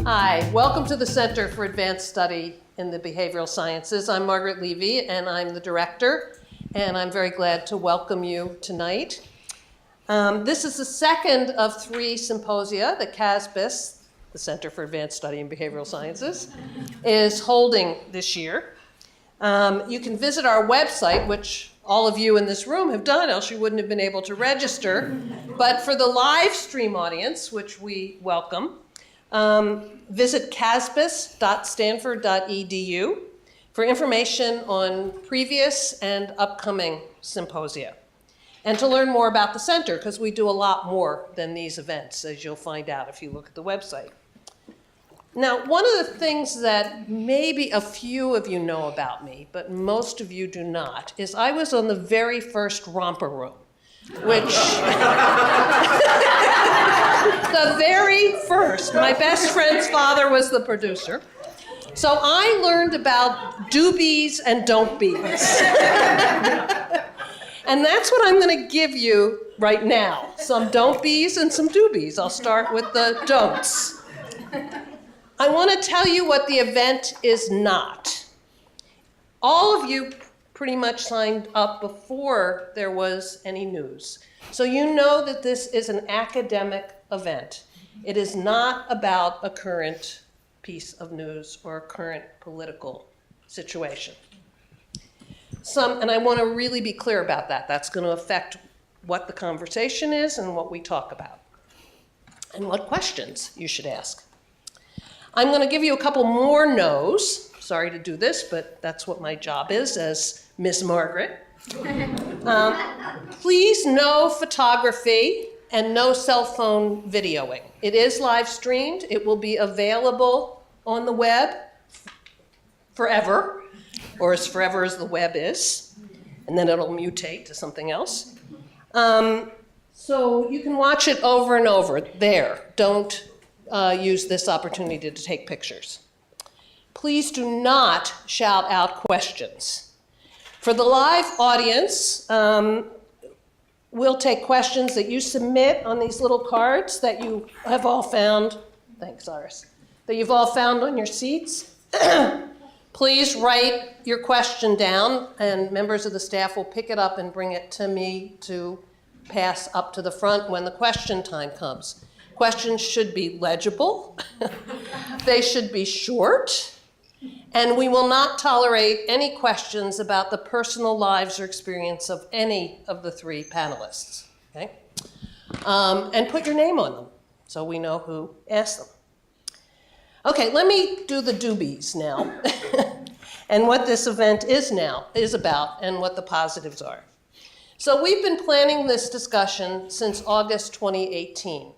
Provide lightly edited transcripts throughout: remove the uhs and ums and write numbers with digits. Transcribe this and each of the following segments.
Hi, welcome to the Center for Advanced Study in the Behavioral Sciences. I'm Margaret Levi, and I'm the director, and I'm very glad to welcome you tonight. This is the second of 3 symposia that CASBS, the Center for Advanced Study in Behavioral Sciences, is holding this year. You can visit our website, which all of you in this room have done, else you wouldn't have been able to register. But for the live stream audience, which we welcome, visit casbs.stanford.edu for information on previous and upcoming symposia. And to learn more about the center, because we do a lot more than these events, as you'll find out if you look at the website. Now, one of the things that maybe a few of you know about me, but most of you do not, is I was on the very first Romper Room, which, the very first. My best friend's father was the producer. So I learned about do-bees and don't-bees. And that's what I'm going to give you right now, some don't-bees and some do-bees. I'll start with the don'ts. I want to tell you what the event is not. All of you pretty much signed up before there was any news. So you know that this is an academic event. It is not about a current piece of news or a current political situation. And I want to really be clear about that. That's going to affect what the conversation is and what we talk about, and what questions you should ask. I'm going to give you a couple more no's. Sorry to do this, but that's what my job is as Miss Margaret. Please, no photography and no cell phone videoing. It is live streamed. It will be available on the web forever, or as forever as the web is, and then it'll mutate to something else. So you can watch it over and over there. Don't use this opportunity to take pictures. Please do not shout out questions. For the live audience, we'll take questions that you submit on these little cards that you have all found. Thanks, Iris. That you've all found on your seats. Please write your question down, and members of the staff will pick it up and bring it to me to pass up to the front when the question time comes. Questions should be legible. They should be short. And we will not tolerate any questions about the personal lives or experience of any of the 3 panelists. Okay? And put your name on them so we know who asked them. Okay, let me do the doobies now and what this event is about and what the positives are. So we've been planning this discussion since August 2018.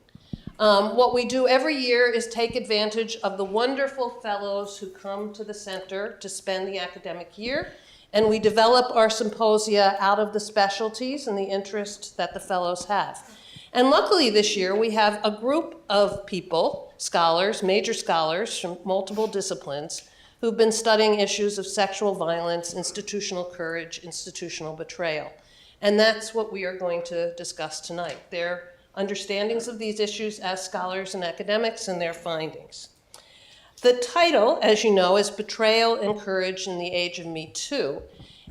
What we do every year is take advantage of the wonderful fellows who come to the center to spend the academic year, and we develop our symposia out of the specialties and the interests that the fellows have. And luckily this year we have a group of people, scholars, major scholars from multiple disciplines, who've been studying issues of sexual violence, institutional courage, institutional betrayal. And that's what we are going to discuss tonight. Their understandings of these issues as scholars and academics and their findings. The title, as you know, is Betrayal and Courage in the Age of Me Too.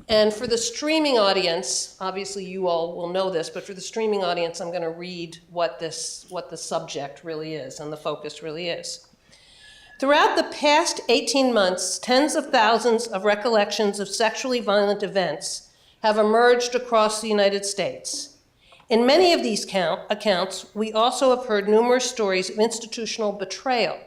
And for the streaming audience, obviously you all will know this, but for the streaming audience, I'm going to read what the subject really is and the focus really is. Throughout the past 18 months, tens of thousands of recollections of sexually violent events have emerged across the United States. In many of these accounts, we also have heard numerous stories of institutional betrayal,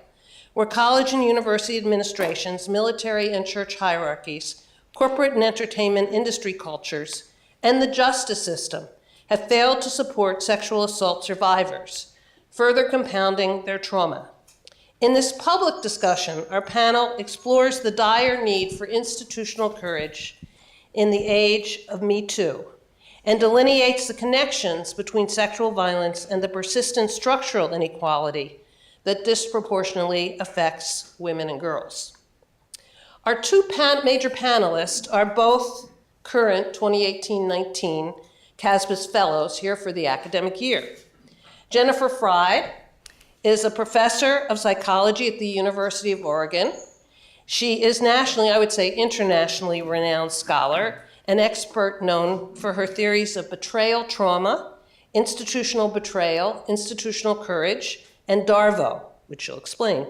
where college and university administrations, military and church hierarchies, corporate and entertainment industry cultures, and the justice system have failed to support sexual assault survivors, further compounding their trauma. In this public discussion, our panel explores the dire need for institutional courage in the age of Me Too, and delineates the connections between sexual violence and the persistent structural inequality that disproportionately affects women and girls. Our 2 major panelists are both current 2018-19 CASBS fellows here for the academic year. Jennifer Freyd is a professor of psychology at the University of Oregon. She is nationally, I would say internationally renowned scholar, an expert known for her theories of betrayal trauma, institutional betrayal, institutional courage, and DARVO, which she'll explain.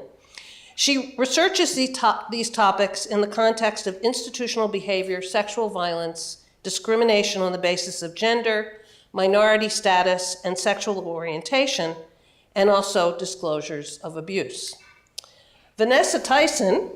She researches these topics in the context of institutional behavior, sexual violence, discrimination on the basis of gender, minority status, and sexual orientation, and also disclosures of abuse. Vanessa Tyson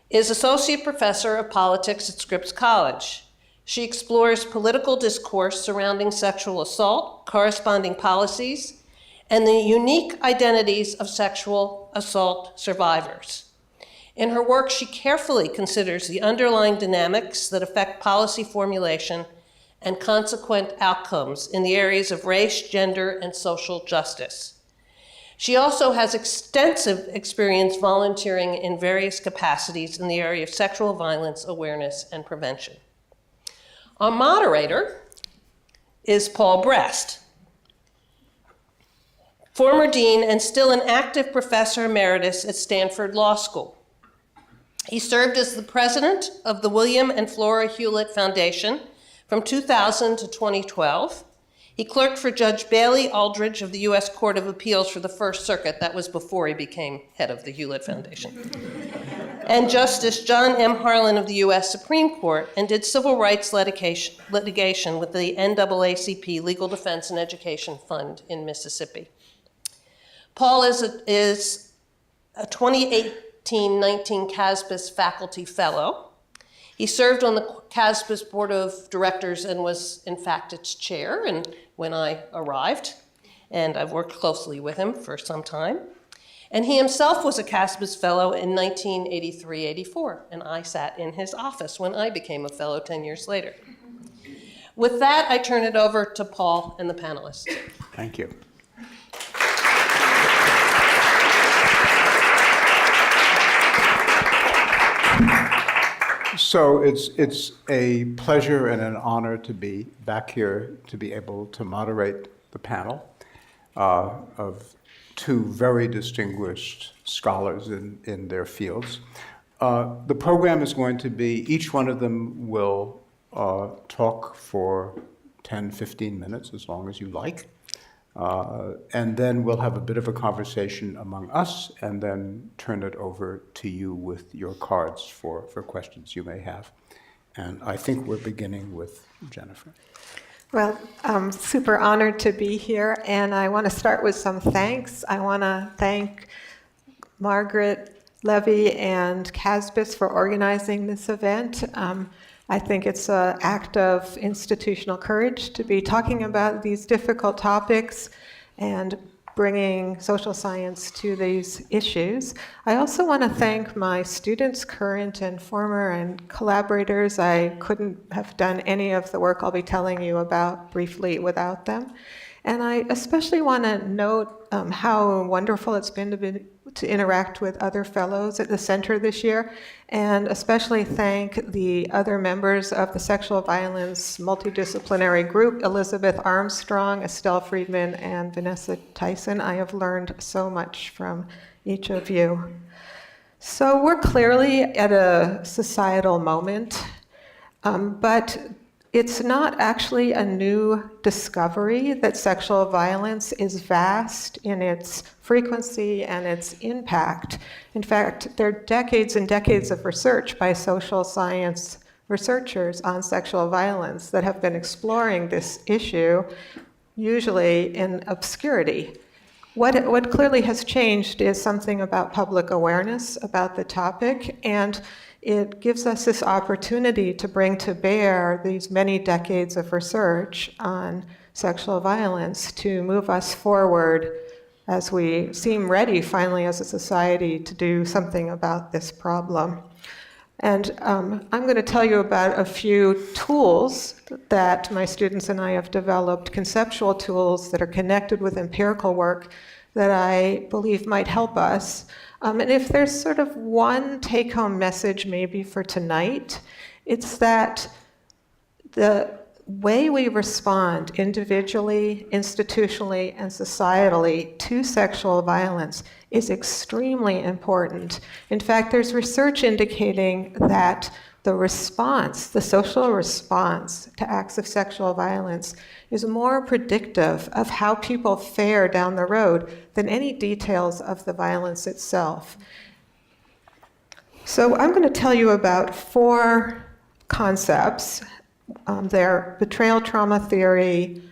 is Associate Professor of Politics at Scripps College. She explores political discourse surrounding sexual assault, corresponding policies, and the unique identities of sexual assault survivors. In her work, she carefully considers the underlying dynamics that affect policy formulation and consequent outcomes in the areas of race, gender, and social justice. She also has extensive experience volunteering in various capacities in the area of sexual violence awareness and prevention. Our moderator is Paul Brest, former dean and still an active professor emeritus at Stanford Law School. He served as the president of the William and Flora Hewlett Foundation from 2000 to 2012. He clerked for Judge Bailey Aldridge of the U.S. Court of Appeals for the First Circuit. That was before he became head of the Hewlett Foundation. And Justice John M. Harlan of the U.S. Supreme Court, and did civil rights litigation with the NAACP Legal Defense and Education Fund in Mississippi. Paul is a 2018-19 CASBS faculty fellow. He served on the CASBS Board of Directors and was, in fact, its chair when I arrived, and I've worked closely with him for some time. And he himself was a CASBS fellow in 1983-84, and I sat in his office when I became a fellow 10 years later. With that, I turn it over to Paul and the panelists. Thank you. So it's a pleasure and an honor to be back here to be able to moderate the panel of two very distinguished scholars in their fields. The program is going to be, each one of them will talk for 10, 15 minutes, as long as you like. And then we'll have a bit of a conversation among us and then turn it over to you with your cards for questions you may have. And I think we're beginning with Jennifer. Well, I'm super honored to be here, and I want to start with some thanks. I want to thank Margaret, Levi, and CASBS for organizing this event. I think it's an act of institutional courage to be talking about these difficult topics and bringing social science to these issues. I also want to thank my students, current and former, and collaborators. I couldn't have done any of the work I'll be telling you about briefly without them. And I especially want to note how wonderful it's been to interact with other fellows at the center this year, and especially thank the other members of the sexual violence multidisciplinary group, Elizabeth Armstrong, Estelle Friedman, and Vanessa Tyson. I have learned so much from each of you. So we're clearly at a societal moment, but it's not actually a new discovery that sexual violence is vast in its frequency and its impact. In fact, there are decades and decades of research by social science researchers on sexual violence that have been exploring this issue, usually in obscurity. What clearly has changed is something about public awareness about the topic, and it gives us this opportunity to bring to bear these many decades of research on sexual violence to move us forward as we seem ready finally as a society to do something about this problem. And I'm going to tell you about a few tools that my students and I have developed, conceptual tools that are connected with empirical work that I believe might help us. And if there's sort of one take-home message maybe for tonight, it's that the way we respond individually, institutionally, and societally to sexual violence is extremely important. In fact, there's research indicating that the response, the social response to acts of sexual violence is more predictive of how people fare down the road than any details of the violence itself. So I'm going to tell you about 4 concepts. They're betrayal trauma theory,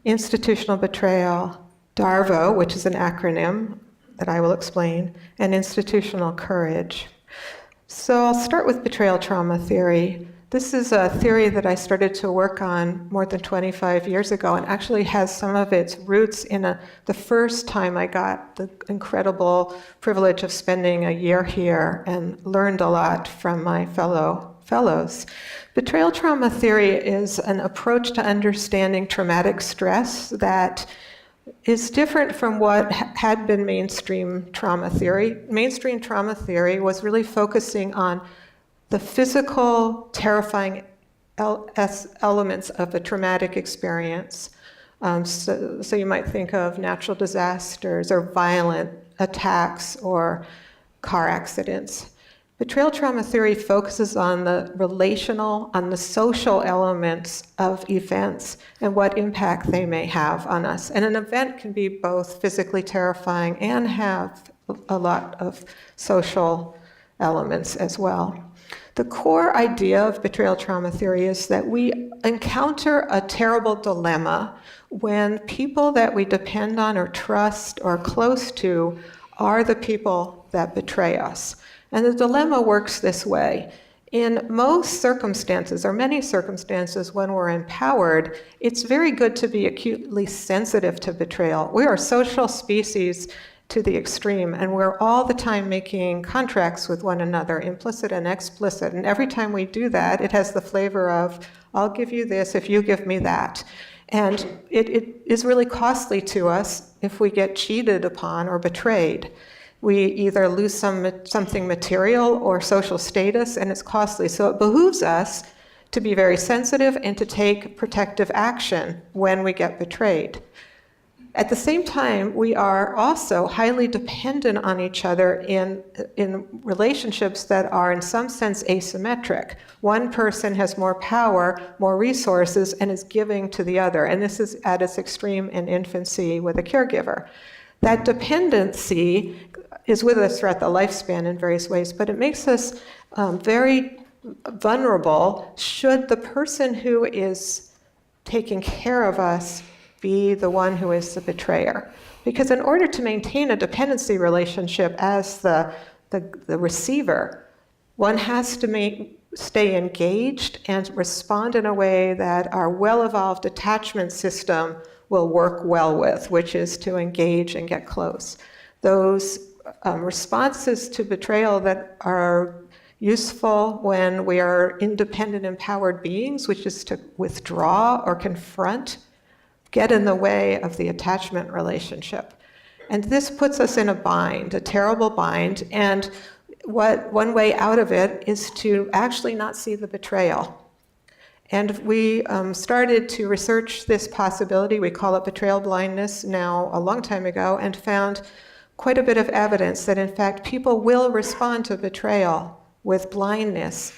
institutional betrayal, DARVO, which is an acronym that I will explain, and institutional courage. So I'll start with betrayal trauma theory. This is a theory that I started to work on more than 25 years ago, and actually has some of its roots in the first time I got the incredible privilege of spending a year here and learned a lot from my fellows. Betrayal trauma theory is an approach to understanding traumatic stress that is different from what had been mainstream trauma theory. Mainstream trauma theory was really focusing on the physical, terrifying elements of a traumatic experience. So you might think of natural disasters or violent attacks or car accidents. Betrayal trauma theory focuses on the relational, on the social elements of events and what impact they may have on us. And an event can be both physically terrifying and have a lot of social elements as well. The core idea of betrayal trauma theory is that we encounter a terrible dilemma when people that we depend on or trust or are close to are the people that betray us. And the dilemma works this way. In most circumstances, or many circumstances when we're empowered, it's very good to be acutely sensitive to betrayal. We are a social species to the extreme, and we're all the time making contracts with one another, implicit and explicit. And every time we do that, it has the flavor of, I'll give you this if you give me that. And it is really costly to us if we get cheated upon or betrayed. We either lose something material or social status, and it's costly. So it behooves us to be very sensitive and to take protective action when we get betrayed. At the same time, we are also highly dependent on each other in relationships that are in some sense asymmetric. One person has more power, more resources, and is giving to the other. And this is at its extreme in infancy with a caregiver. That dependency is with us throughout the lifespan in various ways, but it makes us very vulnerable should the person who is taking care of us be the one who is the betrayer. Because in order to maintain a dependency relationship as the receiver, one has to stay engaged and respond in a way that our well-evolved attachment system will work well with, which is to engage and get close. Those responses to betrayal that are useful when we are independent, empowered beings, which is to withdraw or confront, get in the way of the attachment relationship. And this puts us in a bind, a terrible bind, and one way out of it is to actually not see the betrayal. And we started to research this possibility, we call it betrayal blindness now a long time ago, and found quite a bit of evidence that in fact people will respond to betrayal with blindness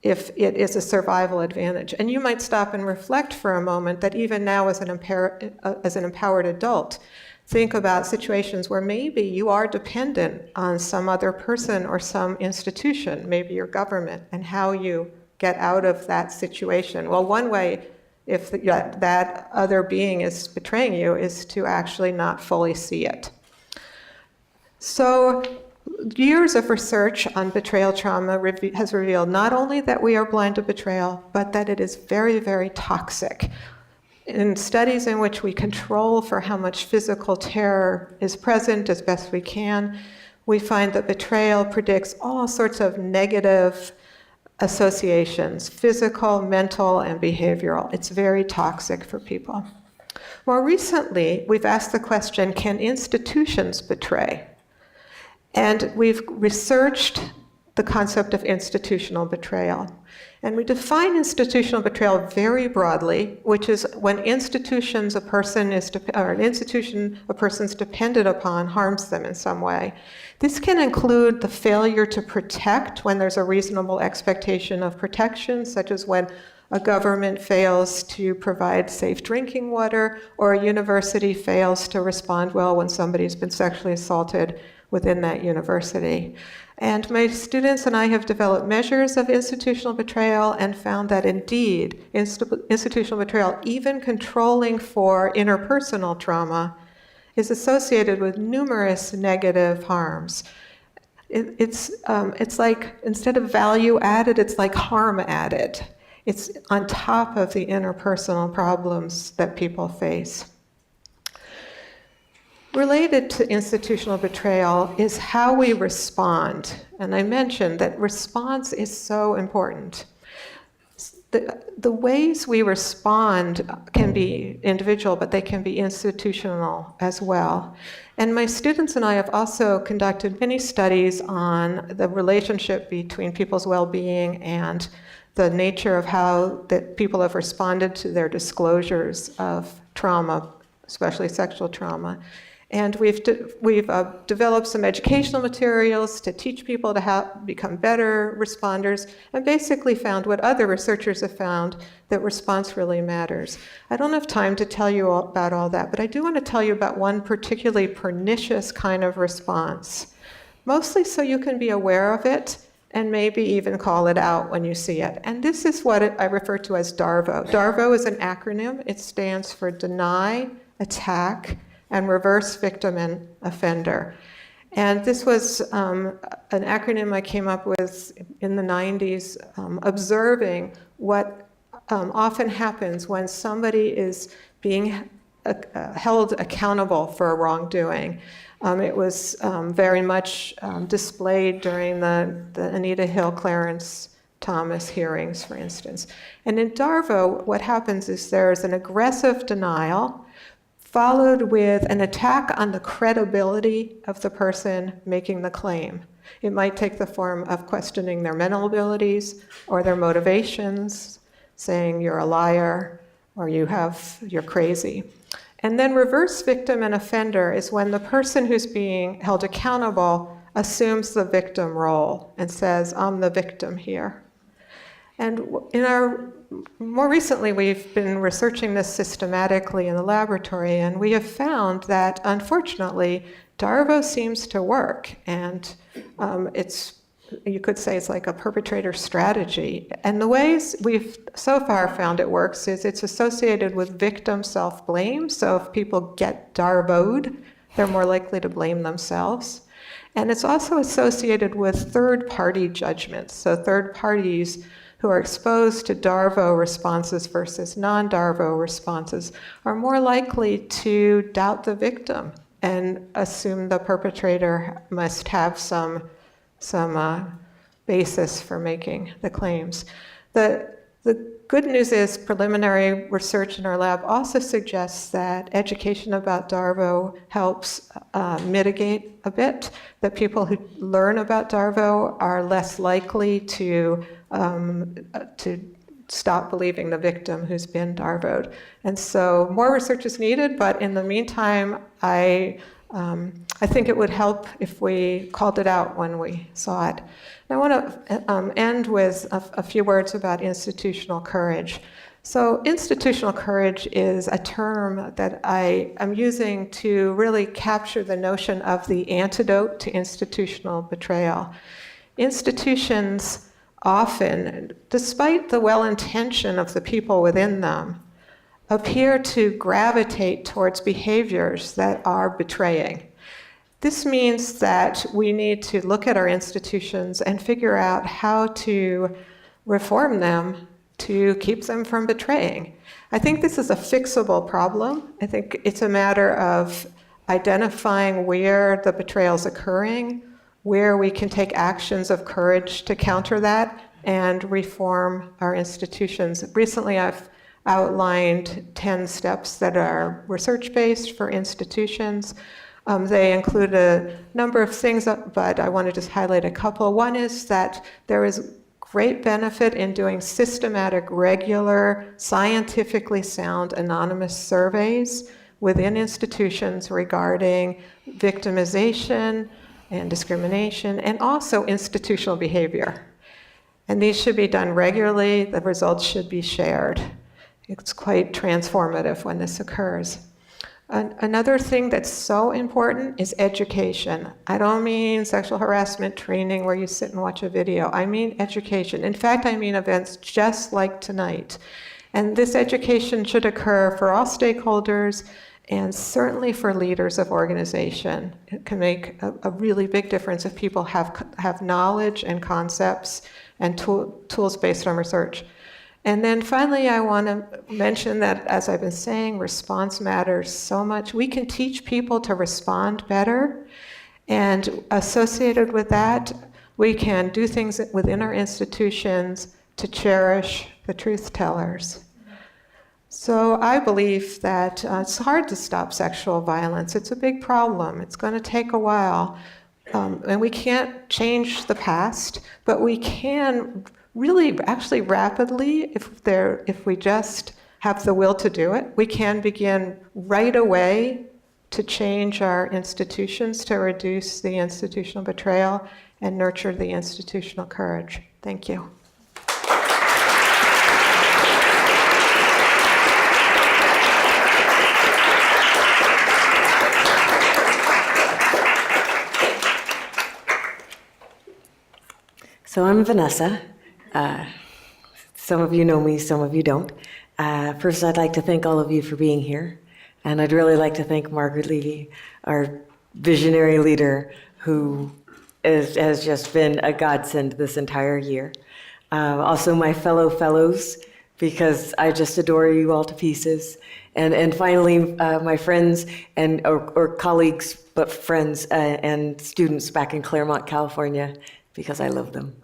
if it is a survival advantage. And you might stop and reflect for a moment that even now as an empowered adult, think about situations where maybe you are dependent on some other person or some institution, maybe your government, and how you get out of that situation. Well, one way, if that other being is betraying you, is to actually not fully see it. So years of research on betrayal trauma has revealed not only that we are blind to betrayal, but that it is very, very toxic. In studies in which we control for how much physical terror is present as best we can, we find that betrayal predicts all sorts of negative associations, physical, mental, and behavioral. It's very toxic for people. More recently, we've asked the question, can institutions betray? And we've researched the concept of institutional betrayal. And we define institutional betrayal very broadly, which is when institutions a person is, or an institution a person's dependent upon harms them in some way. This can include the failure to protect when there's a reasonable expectation of protection, such as when a government fails to provide safe drinking water, or a university fails to respond well when somebody's been sexually assaulted within that university. And my students and I have developed measures of institutional betrayal and found that indeed, institutional betrayal, even controlling for interpersonal trauma, is associated with numerous negative harms. It's like, instead of value added, it's like harm added. It's on top of the interpersonal problems that people face. Related to institutional betrayal is how we respond. And I mentioned that response is so important. The ways we respond can be individual, but they can be institutional as well. And my students and I have also conducted many studies on the relationship between people's well-being and the nature of how that people have responded to their disclosures of trauma, especially sexual trauma. And we've developed some educational materials to teach people to become better responders, and basically found what other researchers have found, that response really matters. I don't have time to tell you about all that, but I do want to tell you about one particularly pernicious kind of response, mostly so you can be aware of it and maybe even call it out when you see it. And this is what I refer to as DARVO. DARVO is an acronym. It stands for Deny, Attack, and Reverse Victim and Offender. And this was an acronym I came up with in the 90s, observing what often happens when somebody is being held accountable for a wrongdoing. It was very much displayed during the Anita Hill, Clarence Thomas hearings, for instance. And in DARVO, what happens is there's an aggressive denial followed with an attack on the credibility of the person making the claim. It might take the form of questioning their mental abilities or their motivations, saying you're a liar or you're crazy. And then reverse victim and offender is when the person who's being held accountable assumes the victim role and says, I'm the victim here. And more recently, we've been researching this systematically in the laboratory, and we have found that, unfortunately, DARVO seems to work, and you could say it's like a perpetrator strategy. And the ways we've so far found it works is it's associated with victim self-blame. So if people get DARVO'd, they're more likely to blame themselves. And it's also associated with third-party judgments. So third parties who are exposed to DARVO responses versus non-DARVO responses are more likely to doubt the victim and assume the perpetrator must have some basis for making the claims. The good news is preliminary research in our lab also suggests that education about DARVO helps mitigate a bit, that people who learn about DARVO are less likely to stop believing the victim who's been DARVO'd. And so more research is needed, but in the meantime, I think it would help if we called it out when we saw it. And I want to end with a few words about institutional courage. So institutional courage is a term that I am using to really capture the notion of the antidote to institutional betrayal. Institutions often, despite the well-intention of the people within them, appear to gravitate towards behaviors that are betraying. This means that we need to look at our institutions and figure out how to reform them to keep them from betraying. I think this is a fixable problem. I think it's a matter of identifying where the betrayal is occurring, where we can take actions of courage to counter that and reform our institutions. Recently, I've outlined 10 steps that are research-based for institutions. They include a number of things, but I want to just highlight a couple. One is that there is great benefit in doing systematic, regular, scientifically sound anonymous surveys within institutions regarding victimization and discrimination, and also institutional behavior. And these should be done regularly. The results should be shared. It's quite transformative when this occurs. Another thing that's so important is education. I don't mean sexual harassment training where you sit and watch a video. I mean education. In fact, I mean events just like tonight. And this education should occur for all stakeholders and certainly for leaders of organization. It can make a really big difference if people have knowledge and concepts and tools based on research. And then finally, I want to mention that, as I've been saying, response matters so much. We can teach people to respond better, and associated with that, we can do things within our institutions to cherish the truth tellers. So I believe that it's hard to stop sexual violence. It's a big problem. It's going to take a while. And we can't change the past, but we can really, actually rapidly, if we just have the will to do it, we can begin right away to change our institutions, to reduce the institutional betrayal and nurture the institutional courage. Thank you. So I'm Vanessa. Some of you know me, some of you don't. First, I'd like to thank all of you for being here. And I'd really like to thank Margaret Levi, our visionary leader, who has just been a godsend this entire year. Also my fellow fellows, because I just adore you all to pieces. And finally, my friends or colleagues, but friends and students back in Claremont, California, because I love them.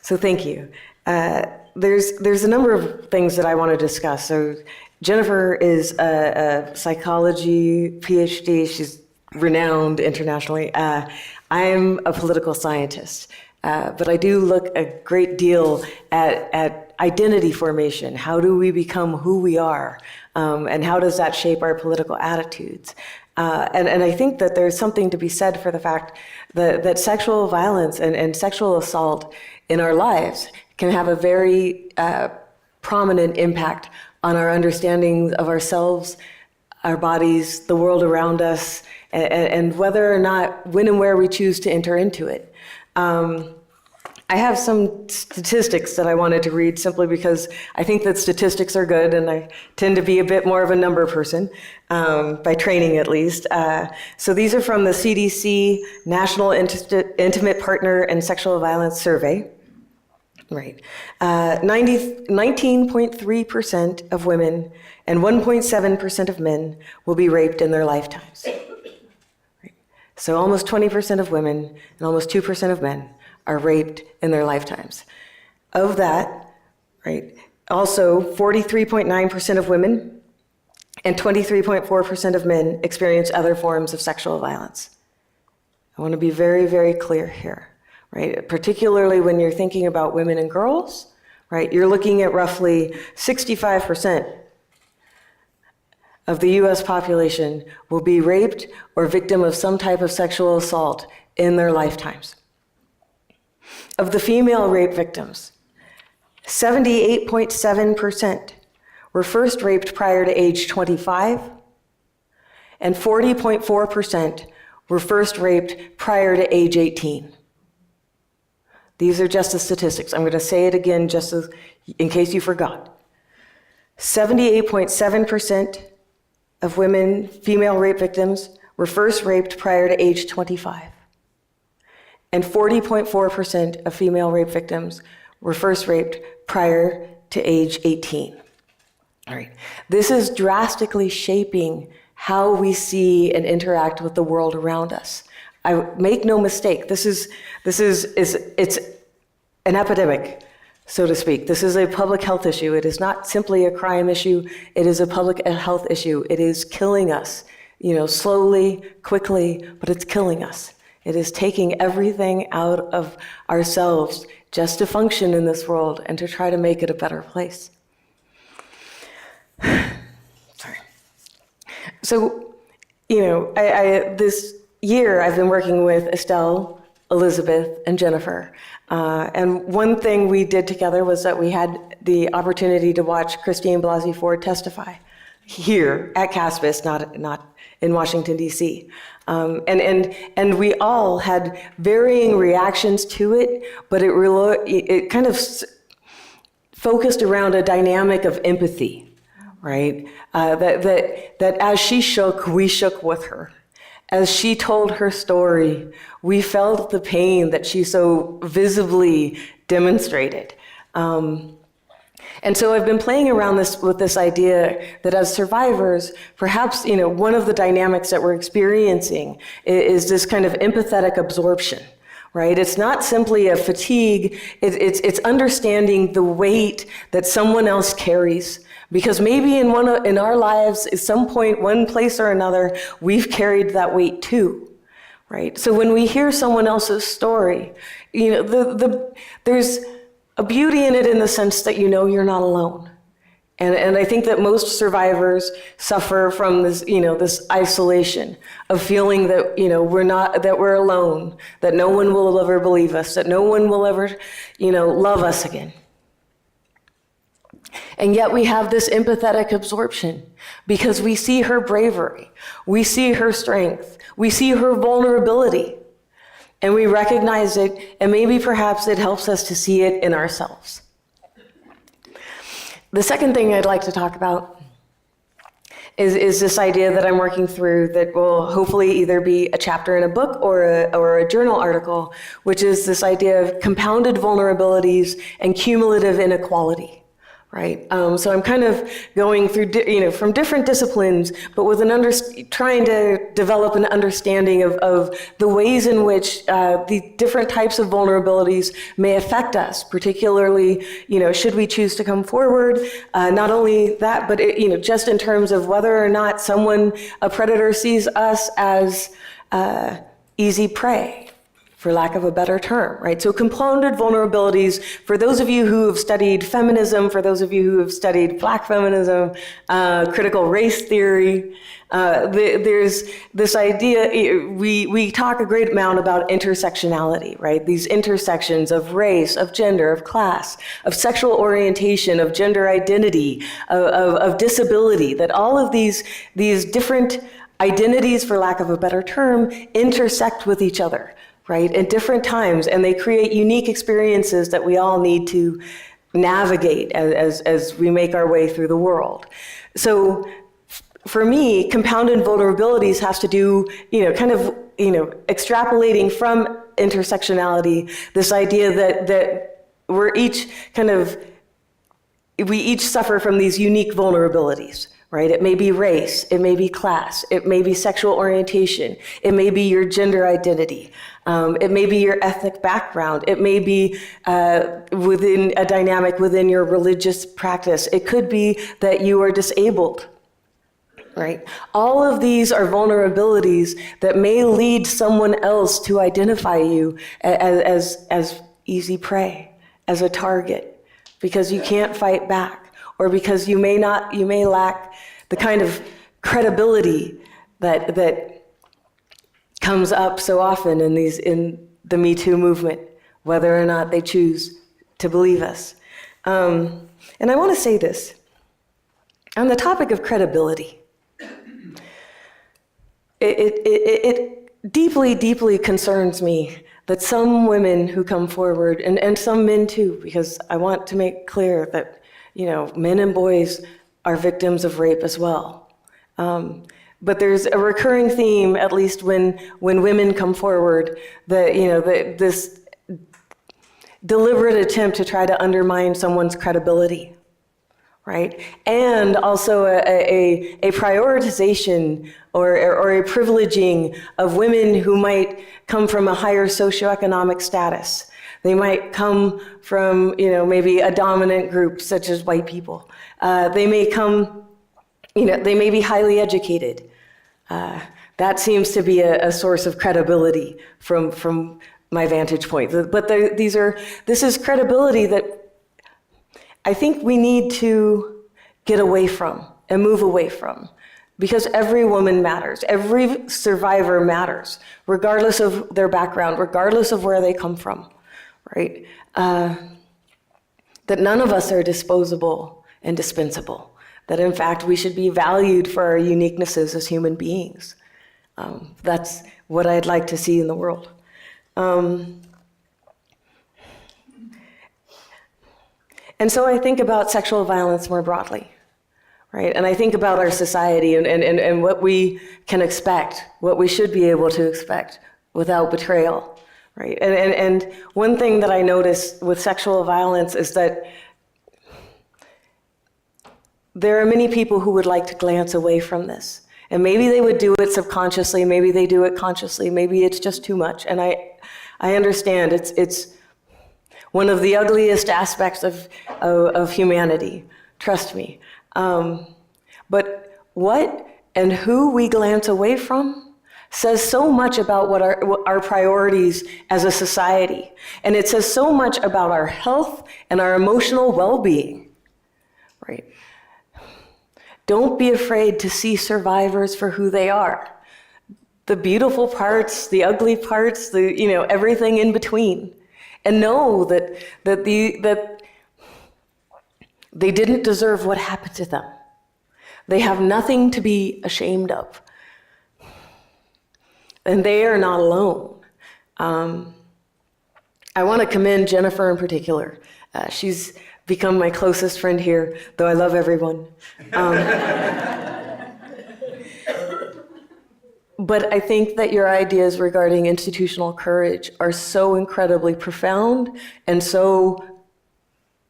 So thank you. There's a number of things that I want to discuss. So Jennifer is a psychology PhD. She's renowned internationally. I'm a political scientist, but I do look a great deal at identity formation. How do we become who we are? And how does that shape our political attitudes? And I think that there's something to be said for the fact that sexual violence and sexual assault in our lives can have a very prominent impact on our understanding of ourselves, our bodies, the world around us, and whether or not, when and where we choose to enter into it. I have some statistics that I wanted to read simply because I think that statistics are good, and I tend to be a bit more of a number person, by training at least. So these are from the CDC National Intimate Partner and Sexual Violence Survey. Right. 19.3% of women and 1.7% of men will be raped in their lifetimes. Right. So almost 20% of women and almost 2% of men are raped in their lifetimes. Of that, right, also 43.9% of women and 23.4% of men experience other forms of sexual violence. I want to be very, very clear here, right? Particularly when you're thinking about women and girls, right? You're looking at roughly 65% of the US population will be raped or victim of some type of sexual assault in their lifetimes. Of the female rape victims, 78.7% were first raped prior to age 25, and 40.4% were first raped prior to age 18. These are just the statistics. I'm going to say it again just in case you forgot. 78.7% of women, female rape victims, were first raped prior to age 25. And 40.4% of female rape victims were first raped prior to age 18. All right. This is drastically shaping how we see and interact with the world around us. I make no mistake. It's an epidemic, so to speak. This is a public health issue. It is not simply a crime issue. It is a public health issue. It is killing us. slowly, quickly, but it's killing us. It is taking everything out of ourselves just to function in this world and to try to make it a better place. Sorry. So, this year I've been working with Estelle, Elizabeth, and Jennifer. And one thing we did together was that we had the opportunity to watch Christine Blasey Ford testify here at CASBS, not in Washington, D.C. And we all had varying reactions to it, but it kind of focused around a dynamic of empathy, right? That as she shook, we shook with her. As she told her story, we felt the pain that she so visibly demonstrated. And so I've been playing around with this idea that as survivors, perhaps one of the dynamics that we're experiencing is this kind of empathetic absorption, right? It's not simply a fatigue, it's understanding the weight that someone else carries. Because maybe in our lives, at some point, one place or another, we've carried that weight too, right? So when we hear someone else's story, there's a beauty in it in the sense that you're not alone. And I think that most survivors suffer from this, this isolation of feeling that, that we're alone, that no one will ever believe us, that no one will ever, love us again. And yet we have this empathetic absorption because we see her bravery, we see her strength, we see her vulnerability, and we recognize it, and maybe perhaps it helps us to see it in ourselves. The second thing I'd like to talk about is this idea that I'm working through that will hopefully either be a chapter in a book or a journal article, which is this idea of compounded vulnerabilities and cumulative inequality. Right, so I'm kind of going through, from different disciplines, but with trying to develop an understanding of the ways in which the different types of vulnerabilities may affect us, particularly, should we choose to come forward. Not only that, but just in terms of whether or not a predator sees us as easy prey, for lack of a better term, right? So compounded vulnerabilities, for those of you who have studied feminism, for those of you who have studied Black feminism, critical race theory, there's this idea, we talk a great amount about intersectionality, right? These intersections of race, of gender, of class, of sexual orientation, of gender identity, of disability, that all of these different identities, for lack of a better term, intersect with each other, right, at different times, and they create unique experiences that we all need to navigate as we make our way through the world. So for me, compounded vulnerabilities has to do, extrapolating from intersectionality, this idea that we each suffer from these unique vulnerabilities. Right? It may be race, it may be class, it may be sexual orientation, it may be your gender identity, it may be your ethnic background, it may be within a dynamic within your religious practice, it could be that you are disabled, right? All of these are vulnerabilities that may lead someone else to identify you as easy prey, as a target, because you can't fight back. Or because you may lack the kind of credibility that comes up so often in the Me Too movement, whether or not they choose to believe us. And I want to say this. On the topic of credibility, it deeply, deeply concerns me that some women who come forward, and some men too, because I want to make clear that men and boys are victims of rape as well. But there's a recurring theme, at least when women come forward, that this deliberate attempt to try to undermine someone's credibility, right? And also a prioritization or a privileging of women who might come from a higher socioeconomic status. They might come from, maybe a dominant group such as white people. They may come, they may be highly educated. That seems to be a source of credibility from my vantage point. But this is credibility that I think we need to get away from and move away from, because every woman matters. Every survivor matters, regardless of their background, regardless of where they come from, right? That none of us are disposable and dispensable. That in fact, we should be valued for our uniquenesses as human beings. That's what I'd like to see in the world. And so I think about sexual violence more broadly, right? And I think about our society and what we can expect, what we should be able to expect without betrayal, right? And one thing that I notice with sexual violence is that there are many people who would like to glance away from this. And maybe they would do it subconsciously, maybe they do it consciously, maybe it's just too much. And I understand it's one of the ugliest aspects of humanity, trust me. But what and who we glance away from says so much about what our priorities as a society. And it says so much about our health and our emotional well-being, right? Don't be afraid to see survivors for who they are. The beautiful parts, the ugly parts, everything in between. And know that they didn't deserve what happened to them. They have nothing to be ashamed of. And they are not alone. I want to commend Jennifer in particular. She's become my closest friend here, though I love everyone. But I think that your ideas regarding institutional courage are so incredibly profound and so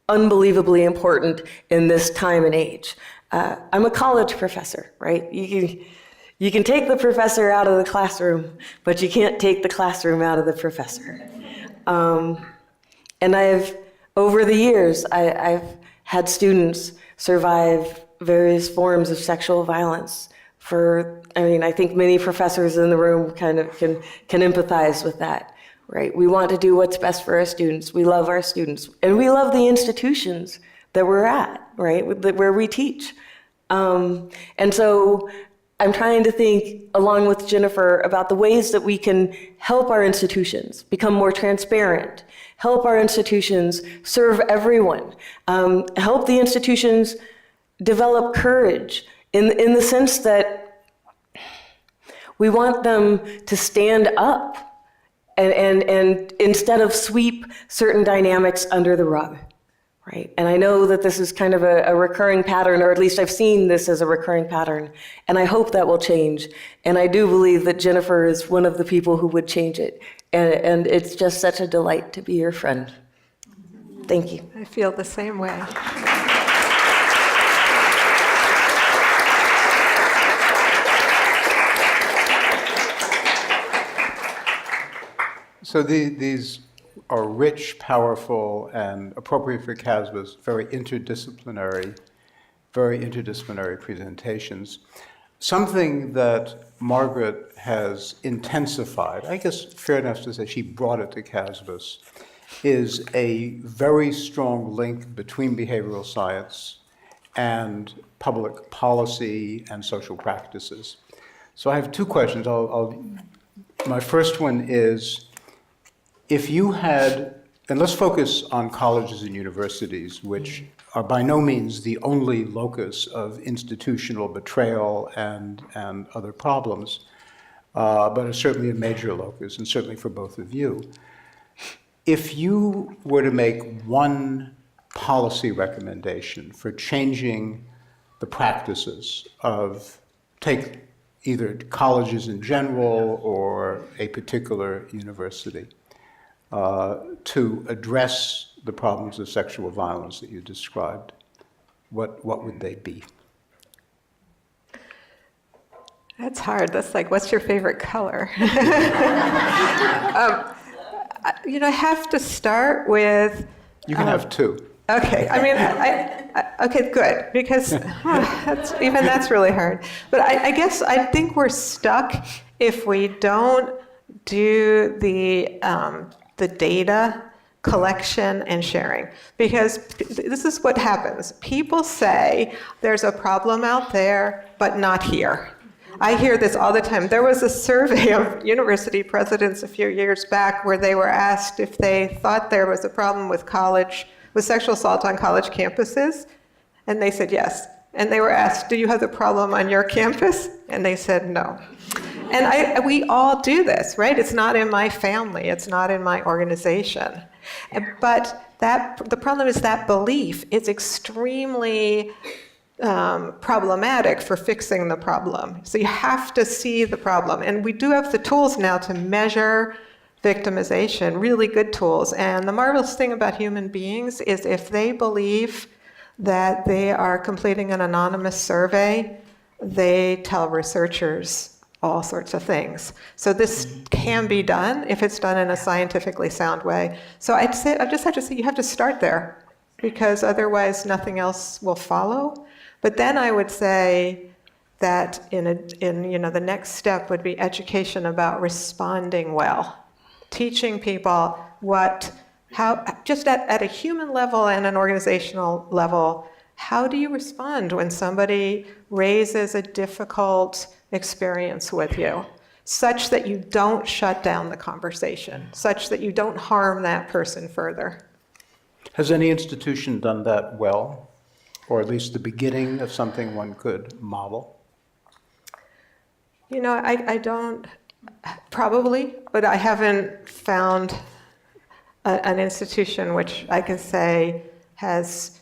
unbelievably important in this time and age. I'm a college professor, right? You can take the professor out of the classroom, but you can't take the classroom out of the professor. And over the years, I've had students survive various forms of sexual violence. I think many professors in the room kind of can empathize with that, right? We want to do what's best for our students. We love our students. And we love the institutions that we're at, right, where we teach. And so I'm trying to think, along with Jennifer, about the ways that we can help our institutions become more transparent, help our institutions serve everyone, help the institutions develop courage in the sense that we want them to stand up and instead of sweep certain dynamics under the rug, right? And I know that this is kind of a recurring pattern, or at least I've seen this as a recurring pattern, and I hope that will change. And I do believe that Jennifer is one of the people who would change it. And it's just such a delight to be your friend. Thank you. I feel the same way. So these are rich, powerful, and appropriate for CASBS, very interdisciplinary presentations. Something that Margaret has intensified, I guess fair enough to say she brought it to CASBS, is a very strong link between behavioral science and public policy and social practices. So I have two questions. My first one is, if you had, and let's focus on colleges and universities, which are by no means the only locus of institutional betrayal and other problems, but are certainly a major locus, and certainly for both of you. If you were to make one policy recommendation for changing the practices of, take either colleges in general or a particular university, to address the problems of sexual violence that you described, what would they be? That's hard. That's like, what's your favorite color? I have to start with... You can have two. Okay, I mean, okay, good, because that's really hard. But I guess I think we're stuck if we don't do the data collection and sharing, because this is what happens. People say there's a problem out there, but not here. I hear this all the time. There was a survey of university presidents a few years back where they were asked if they thought there was a problem with sexual assault on college campuses, and they said yes. And they were asked, do you have the problem on your campus? And they said no. And we all do this, right? It's not in my family, it's not in my organization. But the problem is that belief is extremely problematic for fixing the problem. So you have to see the problem. And we do have the tools now to measure victimization, really good tools. And the marvelous thing about human beings is if they believe that they are completing an anonymous survey, they tell researchers all sorts of things. So this can be done if it's done in a scientifically sound way. So I just have to say you have to start there, because otherwise nothing else will follow. But then I would say that the next step would be education about responding well, teaching people how just at a human level and an organizational level, how do you respond when somebody raises a difficult experience with you, such that you don't shut down the conversation, such that you don't harm that person further? Has any institution done that well, or at least the beginning of something one could model? I don't, probably, but I haven't found an institution which I can say has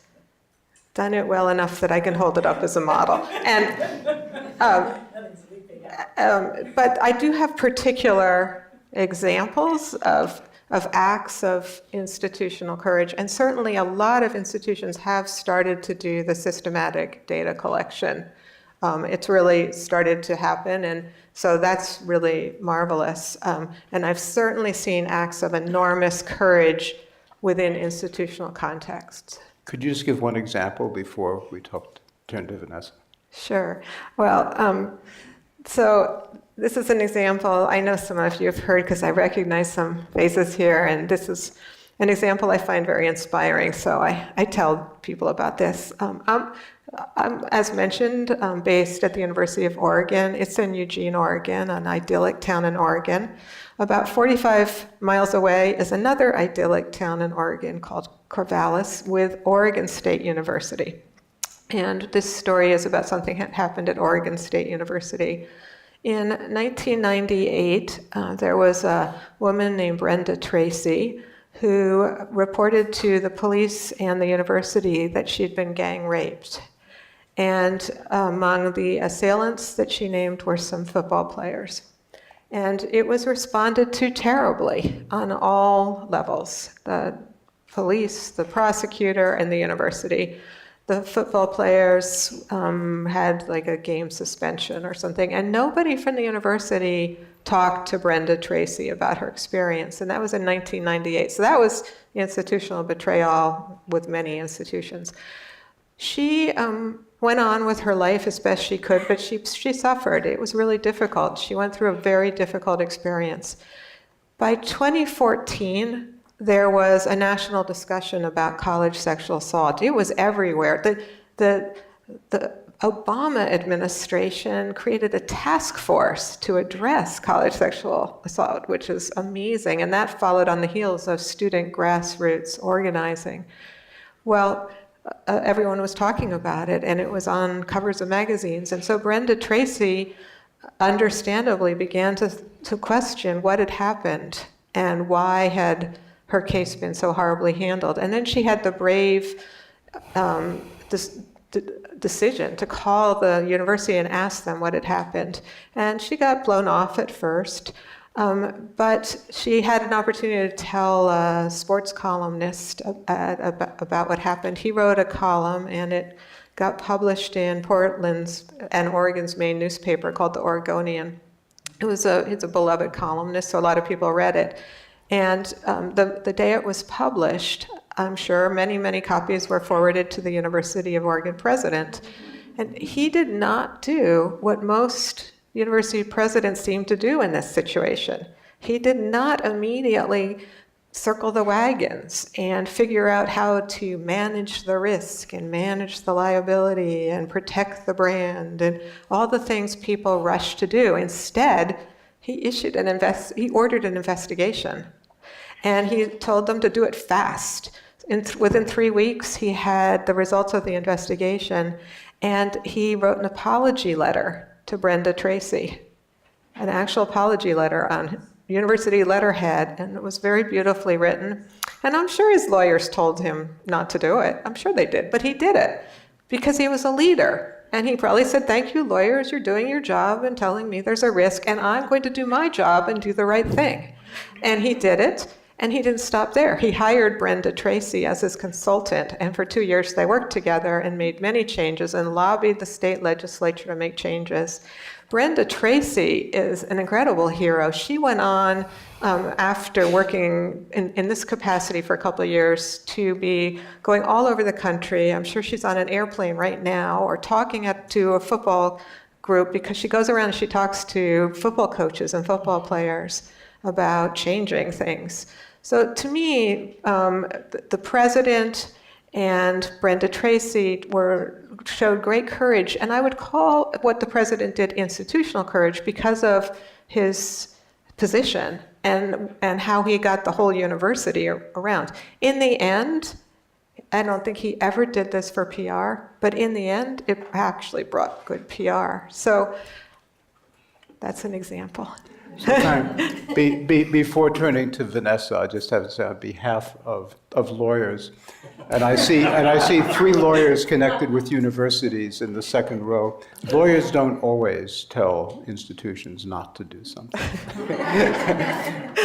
done it well enough that I can hold it up as a model. But I do have particular examples of acts of institutional courage, and certainly a lot of institutions have started to do the systematic data collection. It's really started to happen, and so that's really marvelous. And I've certainly seen acts of enormous courage within institutional contexts. Could you just give one example before we turn to Vanessa? Sure. Well, so this is an example I know some of you have heard because I recognize some faces here, and this is an example I find very inspiring, so I tell people about this. I'm, as mentioned, based at the University of Oregon. It's in Eugene, Oregon, an idyllic town in Oregon. About 45 miles away is another idyllic town in Oregon called Corvallis with Oregon State University. And this story is about something that happened at Oregon State University. In 1998, there was a woman named Brenda Tracy who reported to the police and the university that she'd been gang raped. And among the assailants that she named were some football players. And it was responded to terribly on all levels: the police, the prosecutor, and the university. The football players had like a game suspension or something, and nobody from the university talked to Brenda Tracy about her experience, and that was in 1998. So that was institutional betrayal with many institutions. She went on with her life as best she could, but she suffered. It was really difficult. She went through a very difficult experience. By 2014, there was a national discussion about college sexual assault. It was everywhere. The Obama administration created a task force to address college sexual assault, which is amazing, and that followed on the heels of student grassroots organizing. Well, everyone was talking about it, and it was on covers of magazines. And so Brenda Tracy, understandably, began to question what had happened and why had her case been so horribly handled. And then she had the brave decision to call the university and ask them what had happened. And she got blown off at first. But she had an opportunity to tell a sports columnist about what happened. He wrote a column, and it got published in Portland's and Oregon's main newspaper called The Oregonian. It's a beloved columnist, so a lot of people read it. And the day it was published, I'm sure many, many copies were forwarded to the University of Oregon president. And he did not do what most university presidents seem to do in this situation. He did not immediately circle the wagons and figure out how to manage the risk and manage the liability and protect the brand and all the things people rush to do. Instead, he ordered an investigation, and he told them to do it fast. Within 3 weeks, he had the results of the investigation, and he wrote an apology letter to Brenda Tracy, an actual apology letter on university letterhead, and it was very beautifully written. And I'm sure his lawyers told him not to do it. I'm sure they did, but he did it because he was a leader. And he probably said, thank you, lawyers, you're doing your job and telling me there's a risk, and I'm going to do my job and do the right thing. And he did it, and he didn't stop there. He hired Brenda Tracy as his consultant, and for 2 years they worked together and made many changes and lobbied the state legislature to make changes. Brenda Tracy is an incredible hero. She went on, after working in this capacity for a couple of years, to be going all over the country. I'm sure she's on an airplane right now, or talking to a football group, because she goes around and she talks to football coaches and football players about changing things. So to me, the president and Brenda Tracy showed great courage, and I would call what the president did institutional courage because of his position and how he got the whole university around. In the end, I don't think he ever did this for PR, but in the end, it actually brought good PR. So that's an example. Before turning to Vanessa, I just have to say on behalf of lawyers, and I see 3 lawyers connected with universities in the second row. Lawyers don't always tell institutions not to do something.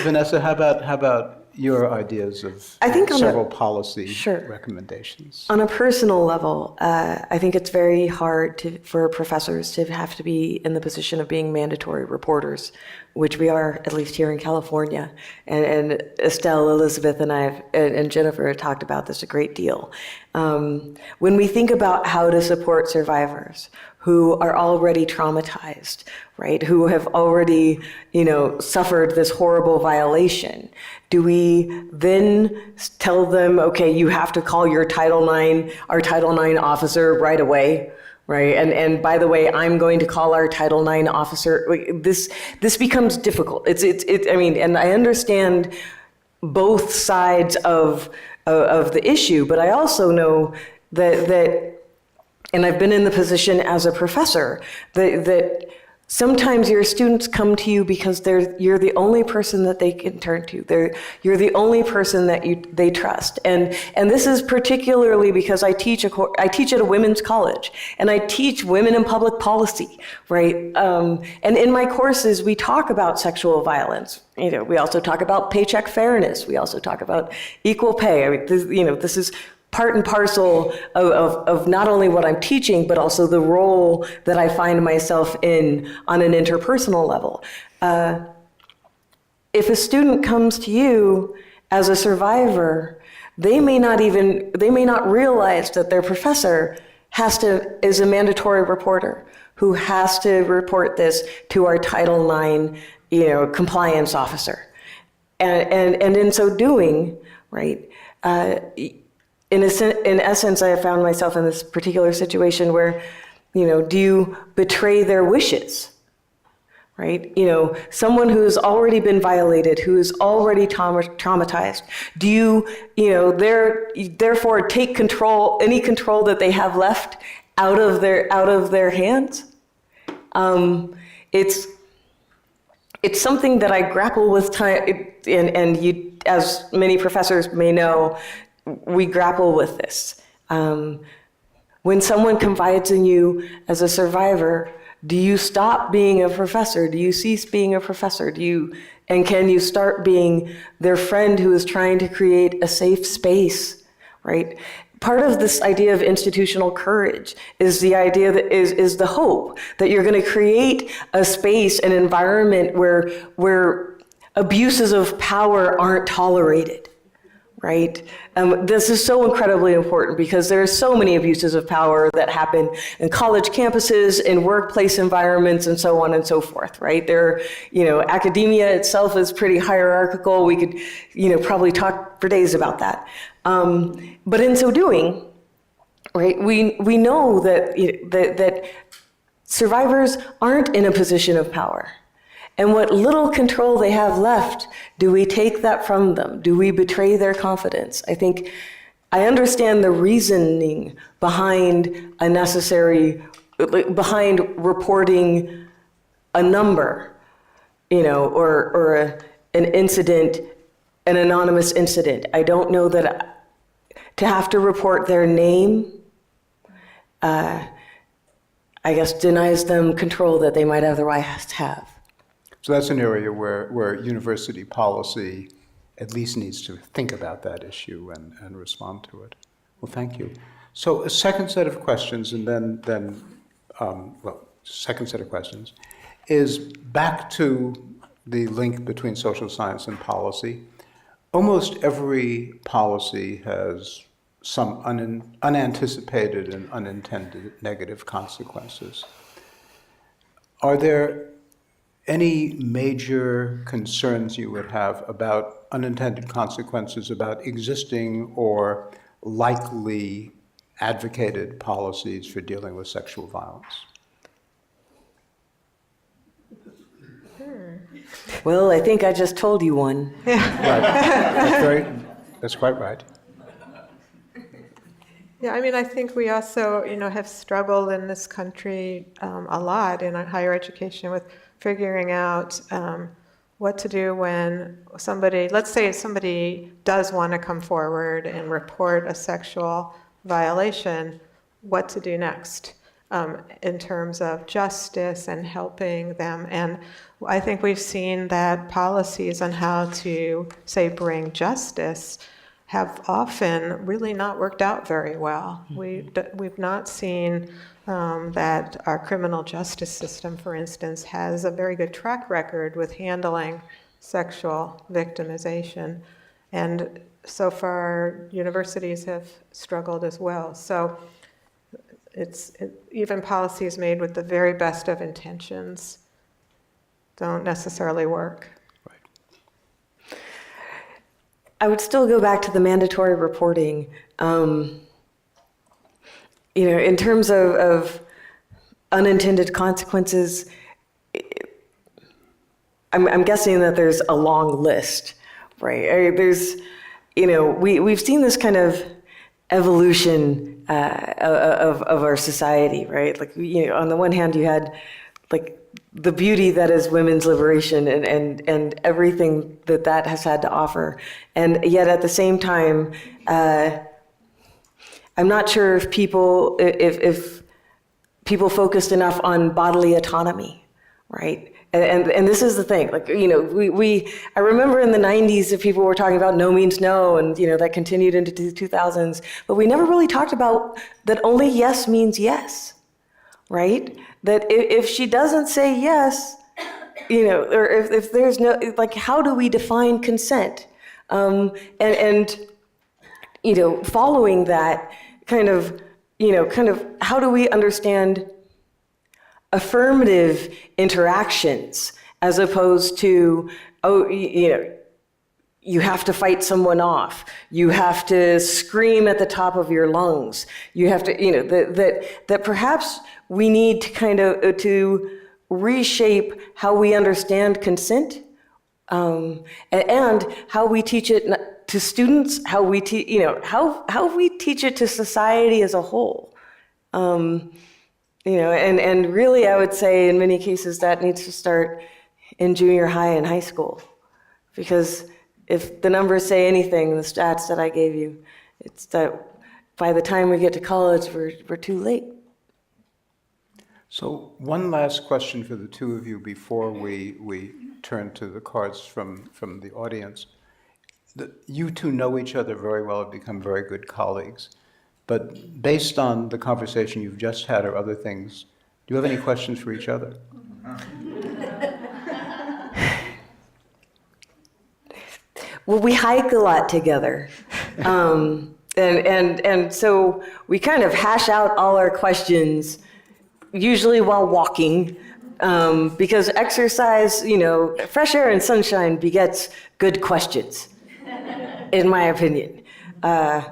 Vanessa, how about your ideas of several policy recommendations? On a personal level, I think it's very hard for professors to have to be in the position of being mandatory reporters, which we are, at least here in California. And Estelle, Elizabeth, and Jennifer have talked about this a great deal. When we think about how to support survivors who are already traumatized, right, who have already, suffered this horrible violation, do we then tell them, okay, you have to call our Title IX officer right away? Right, and by the way, I'm going to call our Title IX officer. This becomes difficult. And I understand both sides of the issue, but I also know that, and I've been in the position as a professor, that sometimes your students come to you because you're the only person that they can turn to. You're the only person that they trust. And this is particularly because I teach at a women's college, and I teach women in public policy, right? And in my courses, we talk about sexual violence. We also talk about paycheck fairness. We also talk about equal pay. I mean, this is part and parcel of not only what I'm teaching, but also the role that I find myself in on an interpersonal level. If a student comes to you as a survivor, they may not realize that their professor is a mandatory reporter who has to report this to our Title IX, compliance officer. And in so doing, right, in essence, I have found myself in this particular situation where, do you betray their wishes, right? Someone who has already been violated, who is already traumatized, do you, therefore take any control that they have left out of their hands? It's something that I grapple with time, and you, as many professors may know, we grapple with this. When someone confides in you as a survivor, do you stop being a professor? Do you cease being a professor? Can you start being their friend who is trying to create a safe space, right? Part of this idea of institutional courage is the idea that is the hope that you're going to create a space, an environment where abuses of power aren't tolerated. right? This is so incredibly important because there are so many abuses of power that happen in college campuses, in workplace environments, and so on and so forth, right? There, academia itself is pretty hierarchical. We could, probably talk for days about that. But in so doing, right, we know that survivors aren't in a position of power. And what little control they have left, do we take that from them? Do we betray their confidence? I understand the reasoning behind behind reporting a number, or an incident, an anonymous incident. I don't know that to have to report their name, I guess, denies them control that they might otherwise have. So that's an area where university policy at least needs to think about that issue and respond to it. Well, thank you. So a second set of questions, and then second set of questions, is back to the link between social science and policy. Almost every policy has some unanticipated and unintended negative consequences. Are there any major concerns you would have about unintended consequences about existing or likely advocated policies for dealing with sexual violence? Well, I think I just told you one. Right. That's quite right. Yeah, I think we also, have struggled in this country a lot in higher education with figuring out what to do when let's say somebody does want to come forward and report a sexual violation, what to do next in terms of justice and helping them. And I think we've seen that policies on how to, say, bring justice have often really not worked out very well. We've not seen that our criminal justice system, for instance, has a very good track record with handling sexual victimization. And so far, universities have struggled as well. So even policies made with the very best of intentions don't necessarily work. I would still go back to the mandatory reporting. In terms of unintended consequences, I'm guessing that there's a long list, right? There's, we've seen this kind of evolution of our society, right? On the one hand, you had the beauty that is women's liberation and everything that has had to offer. And yet at the same time, I'm not sure if people focused enough on bodily autonomy, right? And this is the thing, I remember in the 90s that people were talking about no means no, and that continued into the 2000s, but we never really talked about that only yes means yes, right? That if she doesn't say yes, or if there's no, how do we define consent? Following that kind of how do we understand affirmative interactions as opposed to, you have to fight someone off. You have to scream at the top of your lungs. You have to, that perhaps we need to to reshape how we understand consent, and how we teach it to students, how we how we teach it to society as a whole. And really, I would say in many cases that needs to start in junior high and high school, because if the numbers say anything, the stats that I gave you, it's that by the time we get to college, we're too late. So one last question for the two of you before we turn to the cards from the audience. You two know each other very well, have become very good colleagues. But based on the conversation you've just had or other things, do you have any questions for each other? Well, we hike a lot together. And so we kind of hash out all our questions, usually while walking, because exercise, fresh air and sunshine begets good questions, in my opinion. I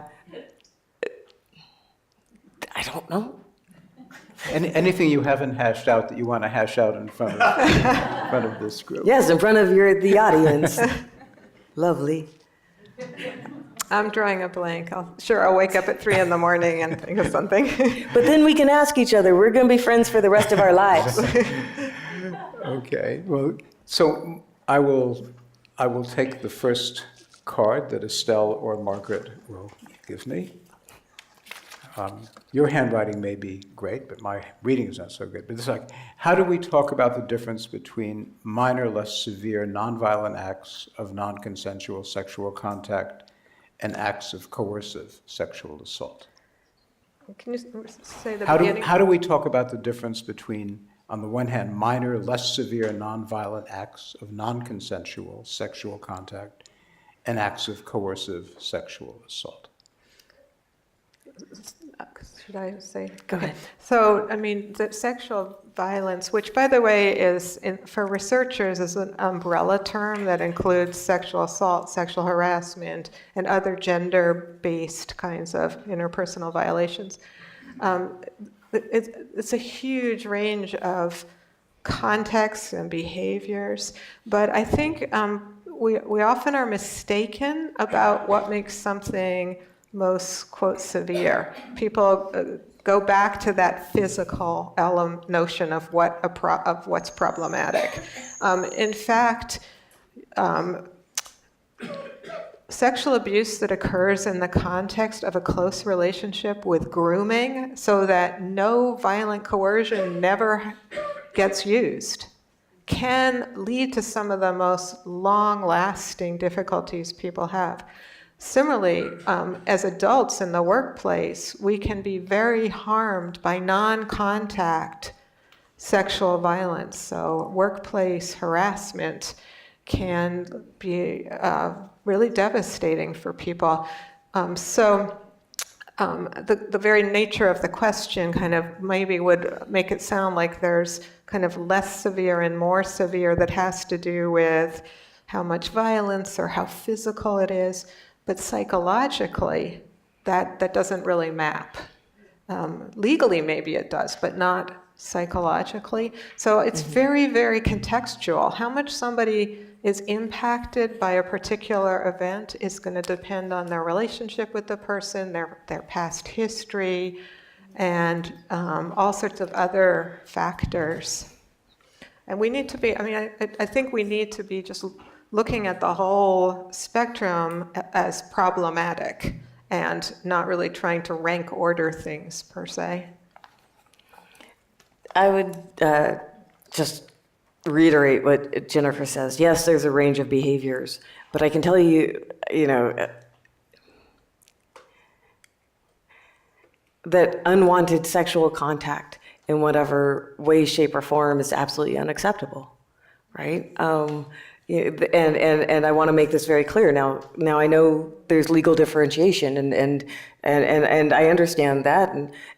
don't know. Anything you haven't hashed out that you want to hash out in front of this group? Yes, in front of the audience. Lovely. I'm drawing a blank. I'll wake up at 3 in the morning and think of something. But then we can ask each other. We're going to be friends for the rest of our lives. Okay. Well, so I will take the first card that Estelle or Margaret will give me. Your handwriting may be great, but my reading is not so good. But it's like, how do we talk about the difference between minor, less severe, nonviolent acts of non-consensual sexual contact and acts of coercive sexual assault? Can you say the beginning? How do we talk about the difference between, on the one hand, minor, less severe, nonviolent acts of non-consensual sexual contact and acts of coercive sexual assault? Should I say? Go ahead. So, the sexual violence, which, by the way, for researchers, is an umbrella term that includes sexual assault, sexual harassment, and other gender-based kinds of interpersonal violations. It's a huge range of contexts and behaviors, but I think we often are mistaken about what makes something most, quote, severe. People go back to that physical notion of what's problematic. In fact, sexual abuse that occurs in the context of a close relationship with grooming, so that no violent coercion never gets used, can lead to some of the most long-lasting difficulties people have. Similarly, as adults in the workplace, we can be very harmed by non-contact sexual violence. So workplace harassment can be really devastating for people. The very nature of the question kind of maybe would make it sound like there's kind of less severe and more severe that has to do with how much violence or how physical it is. But psychologically, that doesn't really map. Legally, maybe it does, but not psychologically. So it's very, very contextual. How much somebody is impacted by a particular event is going to depend on their relationship with the person, their past history, and all sorts of other factors. And we need to be, I think we need to be just looking at the whole spectrum as problematic and not really trying to rank order things per se. I would just reiterate what Jennifer says. Yes, there's a range of behaviors, but I can tell you, that unwanted sexual contact in whatever way, shape, or form is absolutely unacceptable, right? And I want to make this very clear. Now I know there's legal differentiation, and I understand that,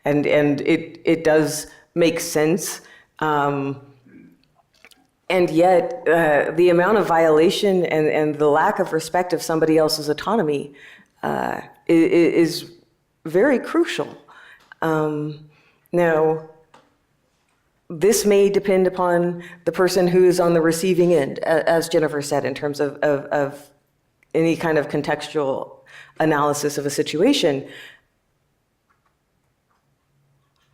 and it does make sense. And yet, the amount of violation and the lack of respect of somebody else's autonomy is very crucial. Now, this may depend upon the person who is on the receiving end, as Jennifer said, in terms of any kind of contextual analysis of a situation.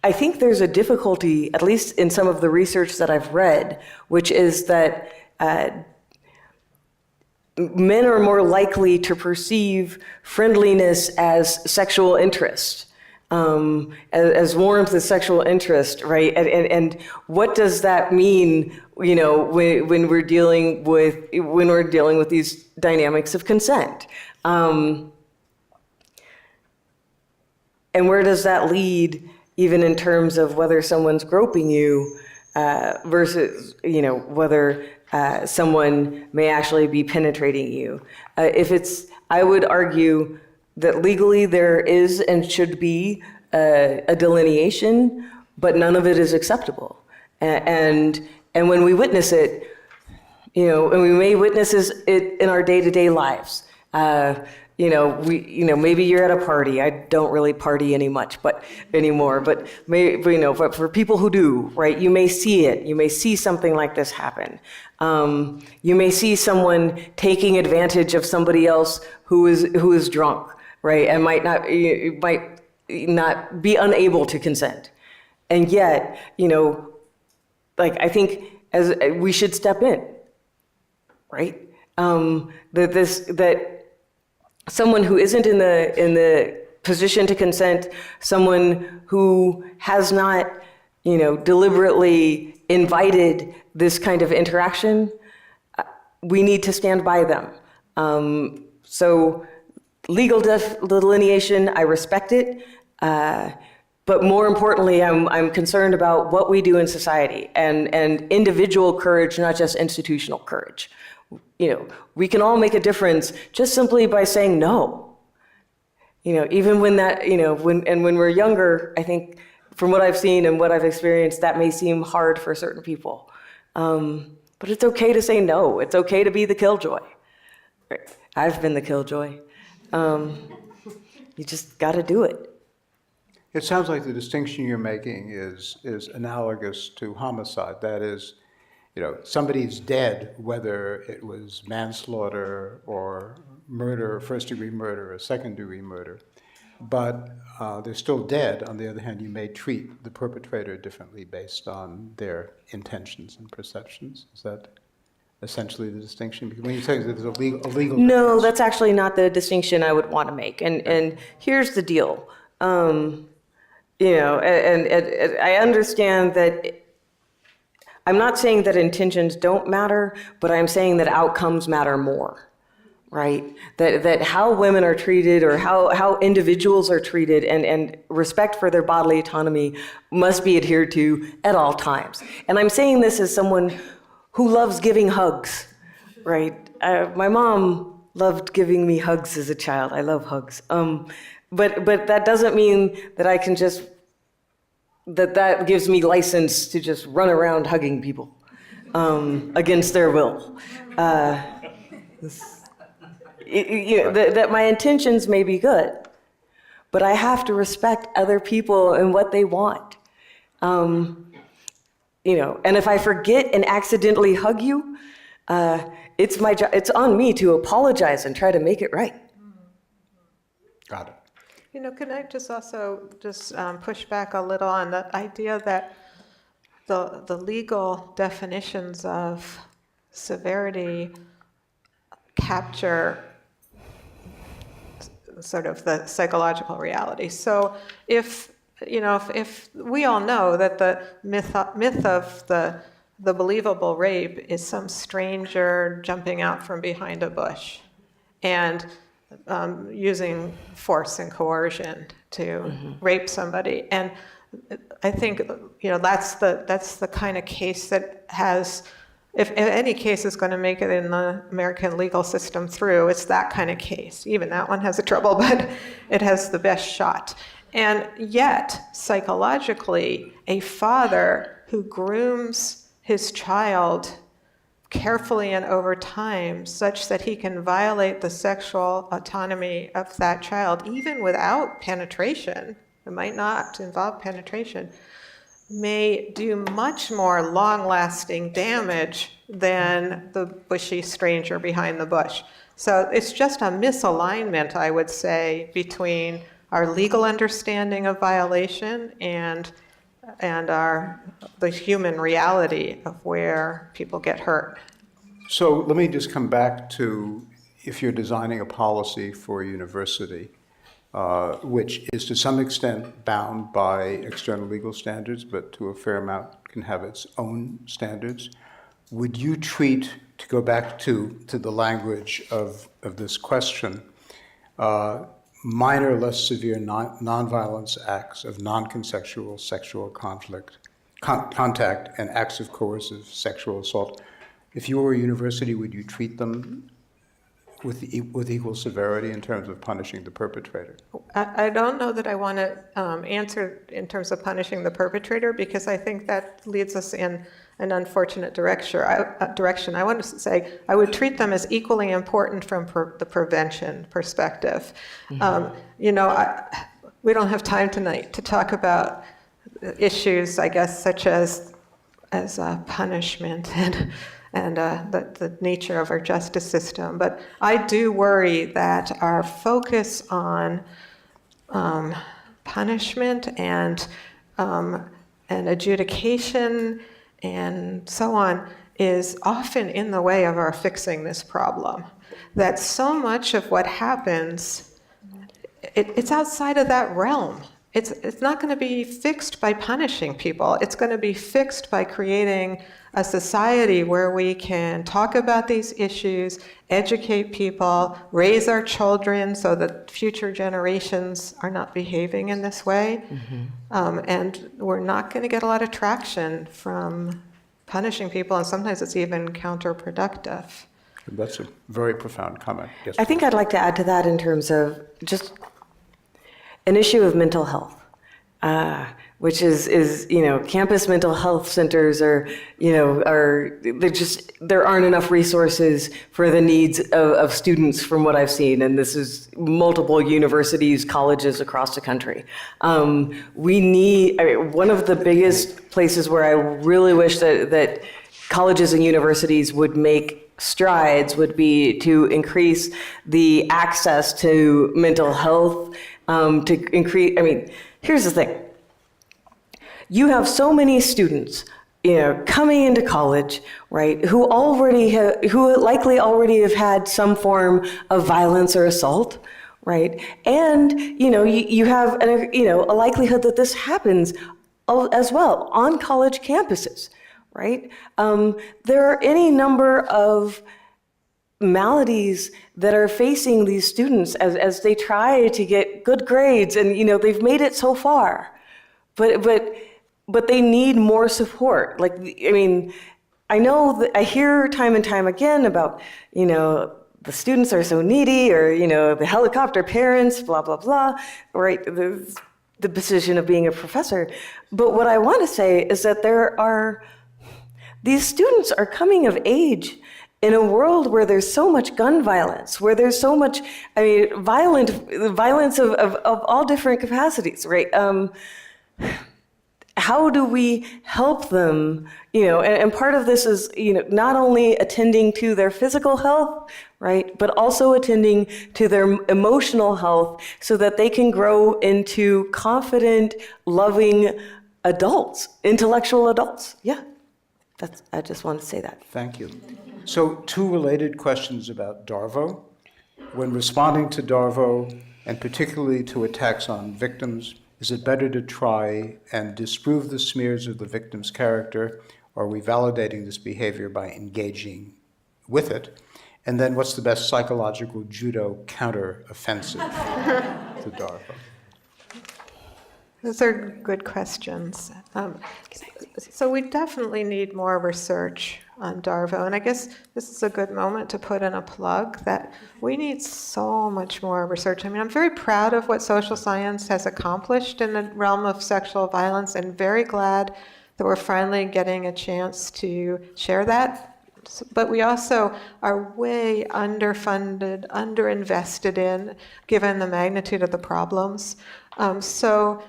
I think there's a difficulty, at least in some of the research that I've read, which is that men are more likely to perceive friendliness as sexual interest. As warmth as sexual interest, right? And what does that mean, when we're dealing with these dynamics of consent? And where does that lead, even in terms of whether someone's groping you versus, whether someone may actually be penetrating you? I would argue that legally there is and should be a delineation, but none of it is acceptable. And when we witness it, and we may witness it in our day-to-day lives. Maybe you're at a party. I don't really party anymore, but but for people who do, right? You may see it. You may see something like this happen. You may see someone taking advantage of somebody else who is drunk, right? And might not be unable to consent. And yet, I think as we should step in, right? That someone who isn't in the position to consent, someone who has not, deliberately invited this kind of interaction, we need to stand by them. So legal delineation, I respect it, but more importantly, I'm concerned about what we do in society and individual courage, not just institutional courage. We can all make a difference just simply by saying no. Even when when we're younger, I think from what I've seen and what I've experienced, that may seem hard for certain people. But it's okay to say no. It's okay to be the killjoy. I've been the killjoy. You just got to do it. It sounds like the distinction you're making is analogous to homicide. That is, somebody's dead, whether it was manslaughter or murder, first-degree murder or second-degree murder, but they're still dead. On the other hand, you may treat the perpetrator differently based on their intentions and perceptions. Is that essentially the distinction? Because when you say there's a legal No, difference. that's actually not the distinction I would want to make. And here's the deal. And I understand that I'm not saying that intentions don't matter, but I'm saying that outcomes matter more, right? That how women are treated or how individuals are treated and respect for their bodily autonomy must be adhered to at all times. And I'm saying this as someone who loves giving hugs, right? My mom loved giving me hugs as a child. I love hugs. But that doesn't mean that I can just that gives me license to just run around hugging people against their will. That my intentions may be good, but I have to respect other people and what they want. And if I forget and accidentally hug you, it's my job. It's on me to apologize and try to make it right. Got it. Can I just also push back a little on the idea that the legal definitions of severity capture sort of the psychological reality. So if we all know that the myth of the believable rape is some stranger jumping out from behind a bush and using force and coercion to rape somebody, and I think that's the kind of case that has, if any case is going to make it in the American legal system through, it's that kind of case. Even that one has a trouble, but it has the best shot. And yet, psychologically, a father who grooms his child carefully and over time such that he can violate the sexual autonomy of that child, even without penetration, it might not involve penetration, may do much more long-lasting damage than the bushy stranger behind the bush. So it's just a misalignment, I would say, between our legal understanding of violation and the human reality of where people get hurt. So let me just come back to, if you're designing a policy for a university, which is to some extent bound by external legal standards, but to a fair amount can have its own standards, would you treat, to go back to the language of this question, minor, less severe nonviolence acts of non-consensual sexual contact and acts of coercive sexual assault? If you were a university, would you treat them with equal severity in terms of punishing the perpetrator? I don't know that I want to answer in terms of punishing the perpetrator, because I think that leads us in an unfortunate direction. I want to say I would treat them as equally important from the prevention perspective. You know, we don't have time tonight to talk about issues, I guess, such as punishment and the nature of our justice system. But I do worry that our focus on punishment and adjudication and so on is often in the way of our fixing this problem. That so much of what happens, it's outside of that realm. It's not going to be fixed by punishing people. It's going to be fixed by creating a society where we can talk about these issues, educate people, raise our children so that future generations are not behaving in this way. And we're not going to get a lot of traction from punishing people, and sometimes it's even counterproductive. That's a very profound comment. Yes. I think I'd like to add to that in terms of just an issue of mental health, which is you know, campus mental health centers there aren't enough resources for the needs of students from what I've seen, and this is multiple universities, colleges across the country. We need, one of the biggest places where I really wish that colleges and universities would make strides would be to increase the access to mental health, to increase, here's the thing. You have so many students, coming into college, right, who likely already have had some form of violence or assault, right? And, you have a likelihood that this happens as well on college campuses, right? There are any number of maladies that are facing these students as they try to get good grades, and they've made it so far, but they need more support. I know that I hear time and time again about the students are so needy, or the helicopter parents, blah blah blah, right? The position of being a professor. But what I want to say is that these students are coming of age in a world where there's so much gun violence, where there's so much, violence of all different capacities, right? How do we help them? And part of this is, not only attending to their physical health, right, but also attending to their emotional health so that they can grow into confident, loving adults, intellectual adults. Yeah. I just want to say that. Thank you. So, two related questions about Darvo. When responding to Darvo, and particularly to attacks on victims, is it better to try and disprove the smears of the victim's character, or are we validating this behavior by engaging with it? And then what's the best psychological judo counter-offensive to Darvo? Those are good questions. So we definitely need more research on Darvo, and I guess this is a good moment to put in a plug that we need so much more research. I'm very proud of what social science has accomplished in the realm of sexual violence, and very glad that we're finally getting a chance to share that. But we also are way underfunded, underinvested in, given the magnitude of the problems. So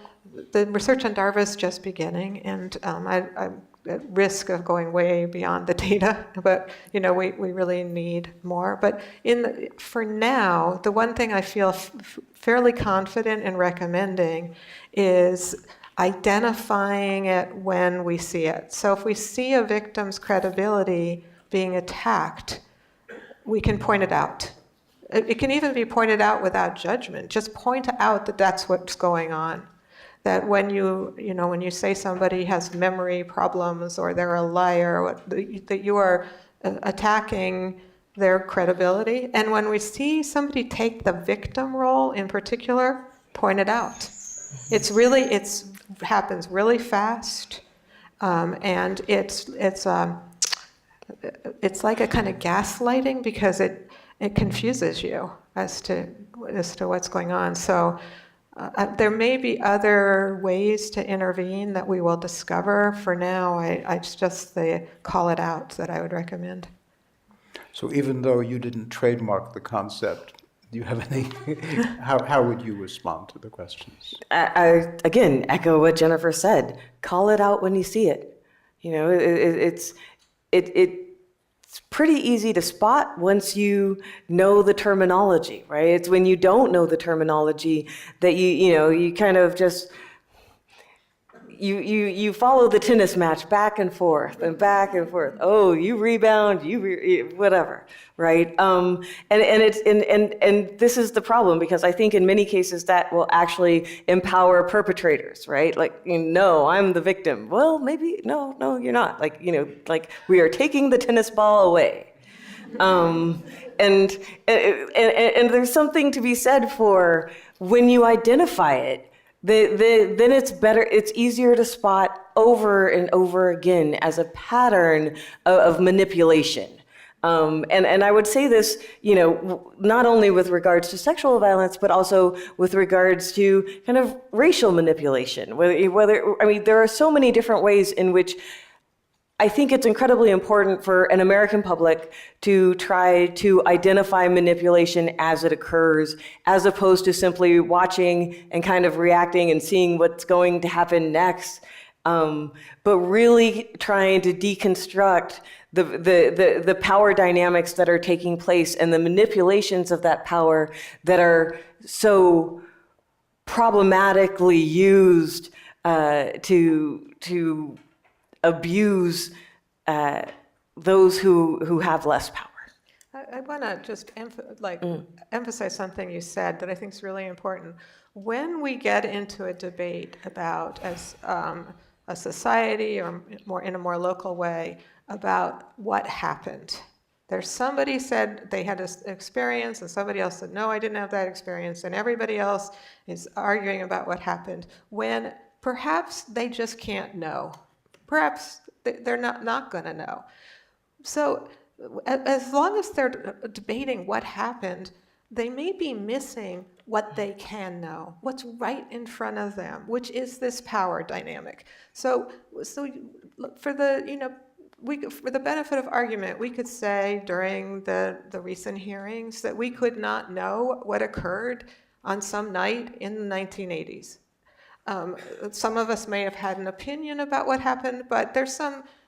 the research on Darvo is just beginning, and I'm at risk of going way beyond the data, but we really need more. But for now, the one thing I feel fairly confident in recommending is identifying it when we see it. So if we see a victim's credibility being attacked, we can point it out. It can even be pointed out without judgment. Just point out that that's what's going on. That when you say somebody has memory problems or they're a liar, that you are attacking their credibility. And when we see somebody take the victim role in particular, point it out. It happens really fast, and it's like a kind of gaslighting, because it confuses you as to what's going on. So there may be other ways to intervene that we will discover. For now, it's just the call it out that I would recommend. So even though you didn't trademark the concept, do you have any, how would you respond to the questions? I again echo what Jennifer said. Call it out when you see it. You know, it's pretty easy to spot once you know the terminology, right? It's when you don't know the terminology that you kind of just you follow the tennis match back and forth and back and forth. Oh, you rebound, whatever, right? And this is the problem, because I think in many cases that will actually empower perpetrators, right? Like, no, I'm the victim. Well, maybe no, you're not. Like, like we are taking the tennis ball away. And there's something to be said for when you identify it. Then it's better, it's easier to spot over and over again as a pattern of manipulation. And I would say this, not only with regards to sexual violence, but also with regards to kind of racial manipulation. There are so many different ways in which I think it's incredibly important for an American public to try to identify manipulation as it occurs, as opposed to simply watching and kind of reacting and seeing what's going to happen next, but really trying to deconstruct the power dynamics that are taking place and the manipulations of that power that are so problematically used to abuse those who have less power. I want to just emphasize something you said that I think is really important. When we get into a debate about, as a society or in a more local way, about what happened. There's somebody said they had an experience, and somebody else said, no, I didn't have that experience, and everybody else is arguing about what happened, when perhaps they just can't know. Perhaps they're not going to know. So as long as they're debating what happened, they may be missing what they can know, what's right in front of them, which is this power dynamic. So for the benefit of argument, we could say during the recent hearings that we could not know what occurred on some night in the 1980s. Some of us may have had an opinion about what happened, but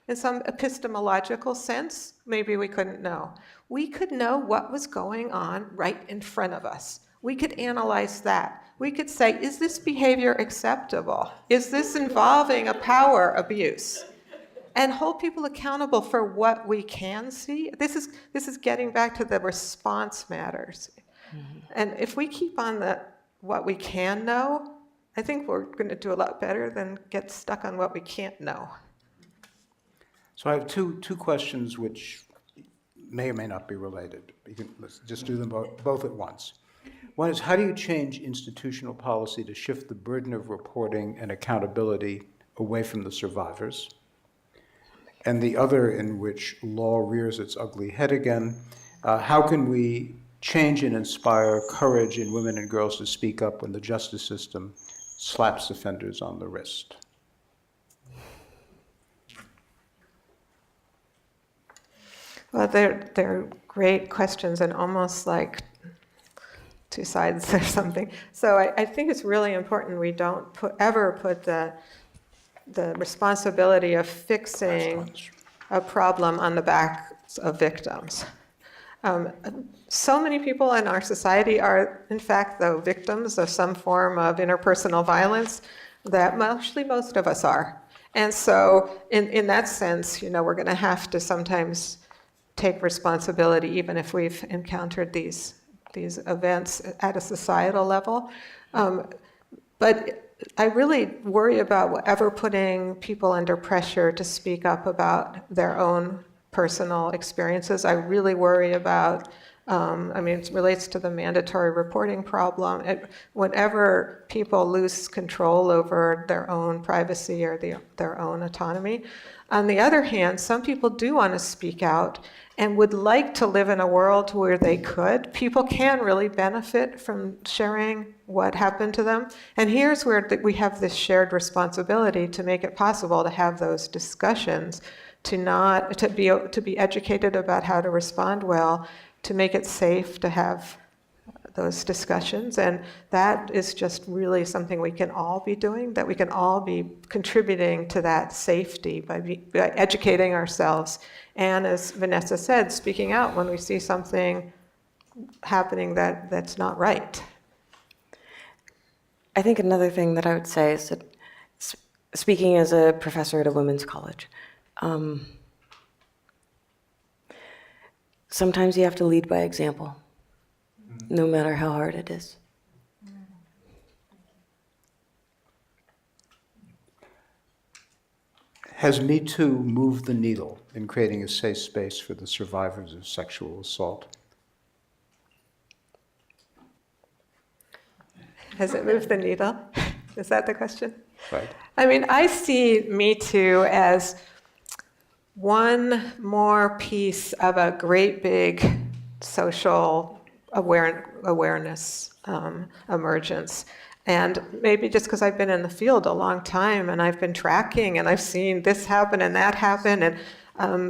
in some epistemological sense, maybe we couldn't know. We could know what was going on right in front of us. We could analyze that. We could say, is this behavior acceptable? Is this involving a power abuse? And hold people accountable for what we can see. This is getting back to the response matters. Mm-hmm. And if we keep on what we can know, I think we're going to do a lot better than get stuck on what we can't know. So I have two questions which may or may not be related. Let's just do them both at once. One is, how do you change institutional policy to shift the burden of reporting and accountability away from the survivors? And the other, in which law rears its ugly head again, how can we change and inspire courage in women and girls to speak up when the justice system slaps offenders on the wrist? Well, they're great questions and almost like two sides or something. So I think it's really important we don't ever put the responsibility of fixing a problem on the backs of victims. So many people in our society are, in fact, though, victims of some form of interpersonal violence that actually most of us are. And so in that sense, we're going to have to sometimes take responsibility, even if we've encountered these events at a societal level. But I really worry about ever putting people under pressure to speak up about their own personal experiences. I really worry about I mean, it relates to the mandatory reporting problem. Whenever people lose control over their own privacy or their own autonomy. On the other hand, some people do want to speak out and would like to live in a world where they could. People can really benefit from sharing what happened to them. And here's where we have this shared responsibility to make it possible to have those discussions, to be educated about how to respond well, to make it safe to have those discussions. And that is just really something we can all be doing, that we can all be contributing to that safety by educating ourselves. And as Vanessa said, speaking out when we see something happening that's not right. I think another thing that I would say is that, speaking as a professor at a women's college, sometimes you have to lead by example, no matter how hard it is. Has Me Too moved the needle in creating a safe space for the survivors of sexual assault? Has it moved the needle? Is that the question? Right. I mean, I see Me Too as one more piece of a great big social awareness emergence. And maybe just because I've been in the field a long time and I've been tracking and I've seen this happen and that happen. And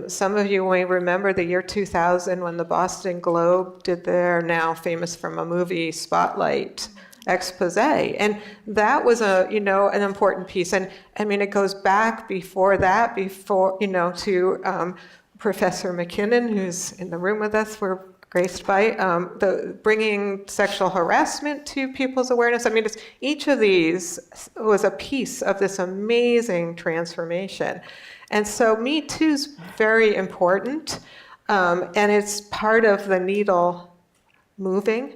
some of you may remember the year 2000 when the Boston Globe did their now famous from a movie Spotlight expose. And that was an important piece. And I mean, it goes back before that, to Professor McKinnon, who's in the room with us. We're graced by bringing sexual harassment to people's awareness. I mean, each of these was a piece of this amazing transformation. And so Me Too's very important, and it's part of the needle moving.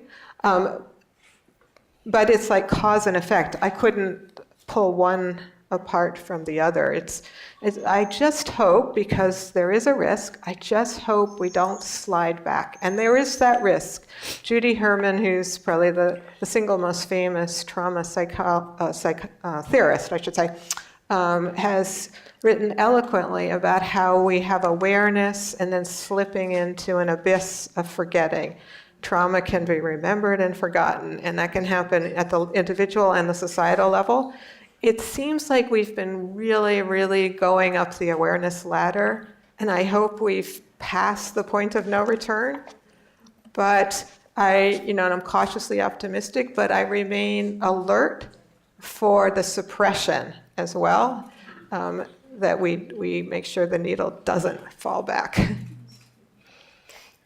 But it's like cause and effect. I couldn't pull one apart from the other. I just hope, because there is a risk, I just hope we don't slide back. And there is that risk. Judy Herman, who's probably the single most famous trauma theorist, I should say, has written eloquently about how we have awareness and then slipping into an abyss of forgetting. Trauma can be remembered and forgotten, and that can happen at the individual and the societal level. It seems like we've been really, really going up the awareness ladder, and I hope we've passed the point of no return. But and I'm cautiously optimistic, but I remain alert for the suppression as well, that we make sure the needle doesn't fall back.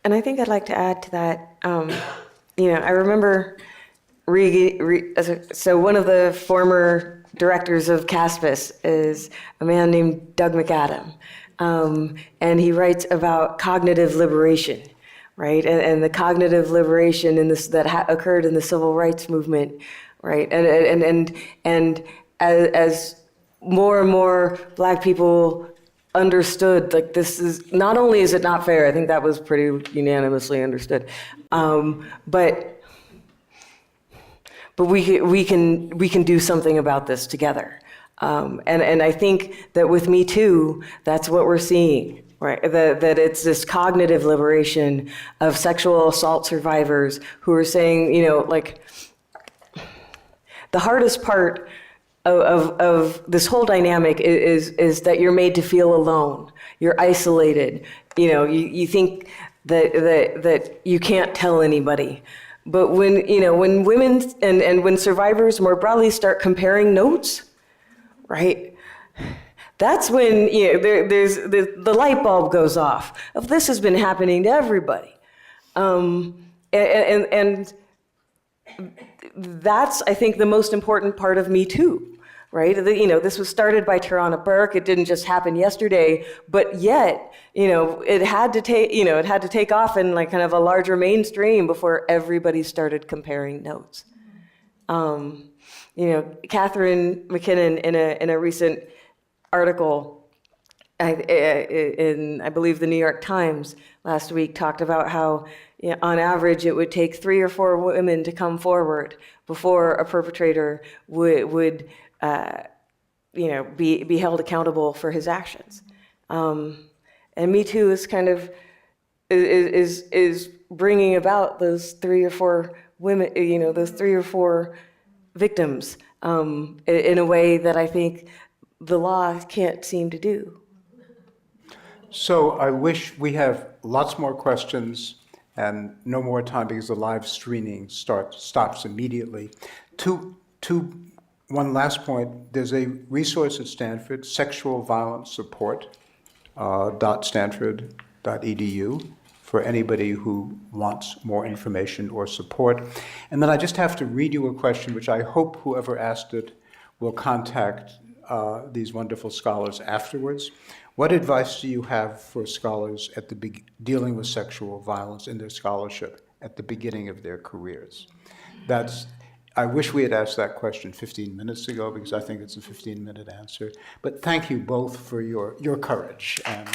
And I think I'd like to add to that, I remember, so one of the former directors of CASBS is a man named Doug McAdam, and he writes about cognitive liberation, right? And the cognitive liberation that occurred in the civil rights movement, right? And as more and more Black people understood, like, this is, not only is it not fair, I think that was pretty unanimously understood, but we can do something about this together, and I think that with Me Too, that's what we're seeing, right? That it's this cognitive liberation of sexual assault survivors who are saying, the hardest part of this whole dynamic is that you're made to feel alone. You're isolated. You think that you can't tell anybody. But when women and when survivors more broadly start comparing notes, right? That's when there's the light bulb goes off. Of this has been happening to everybody, and that's, I think, the most important part of Me Too. Right? This was started by Tarana Burke. It didn't just happen yesterday, but yet, it had to take off in like kind of a larger mainstream before everybody started comparing notes. Catherine McKinnon in a recent article I believe the New York Times last week talked about how, on average, it would take 3 or 4 women to come forward before a perpetrator would be held accountable for his actions. And Me Too is kind of is bringing about those 3 or 4 women, those 3 or 4 victims in a way that I think the law can't seem to do. So I wish we have lots more questions and no more time because the live streaming stops immediately. One last point, there's a resource at Stanford, sexual violence support, .stanford.edu, for anybody who wants more information or support. And then I just have to read you a question, which I hope whoever asked it will contact these wonderful scholars afterwards. What advice do you have for scholars dealing with sexual violence in their scholarship at the beginning of their careers? I wish we had asked that question 15 minutes ago because I think it's a 15-minute answer. But thank you both for your courage. And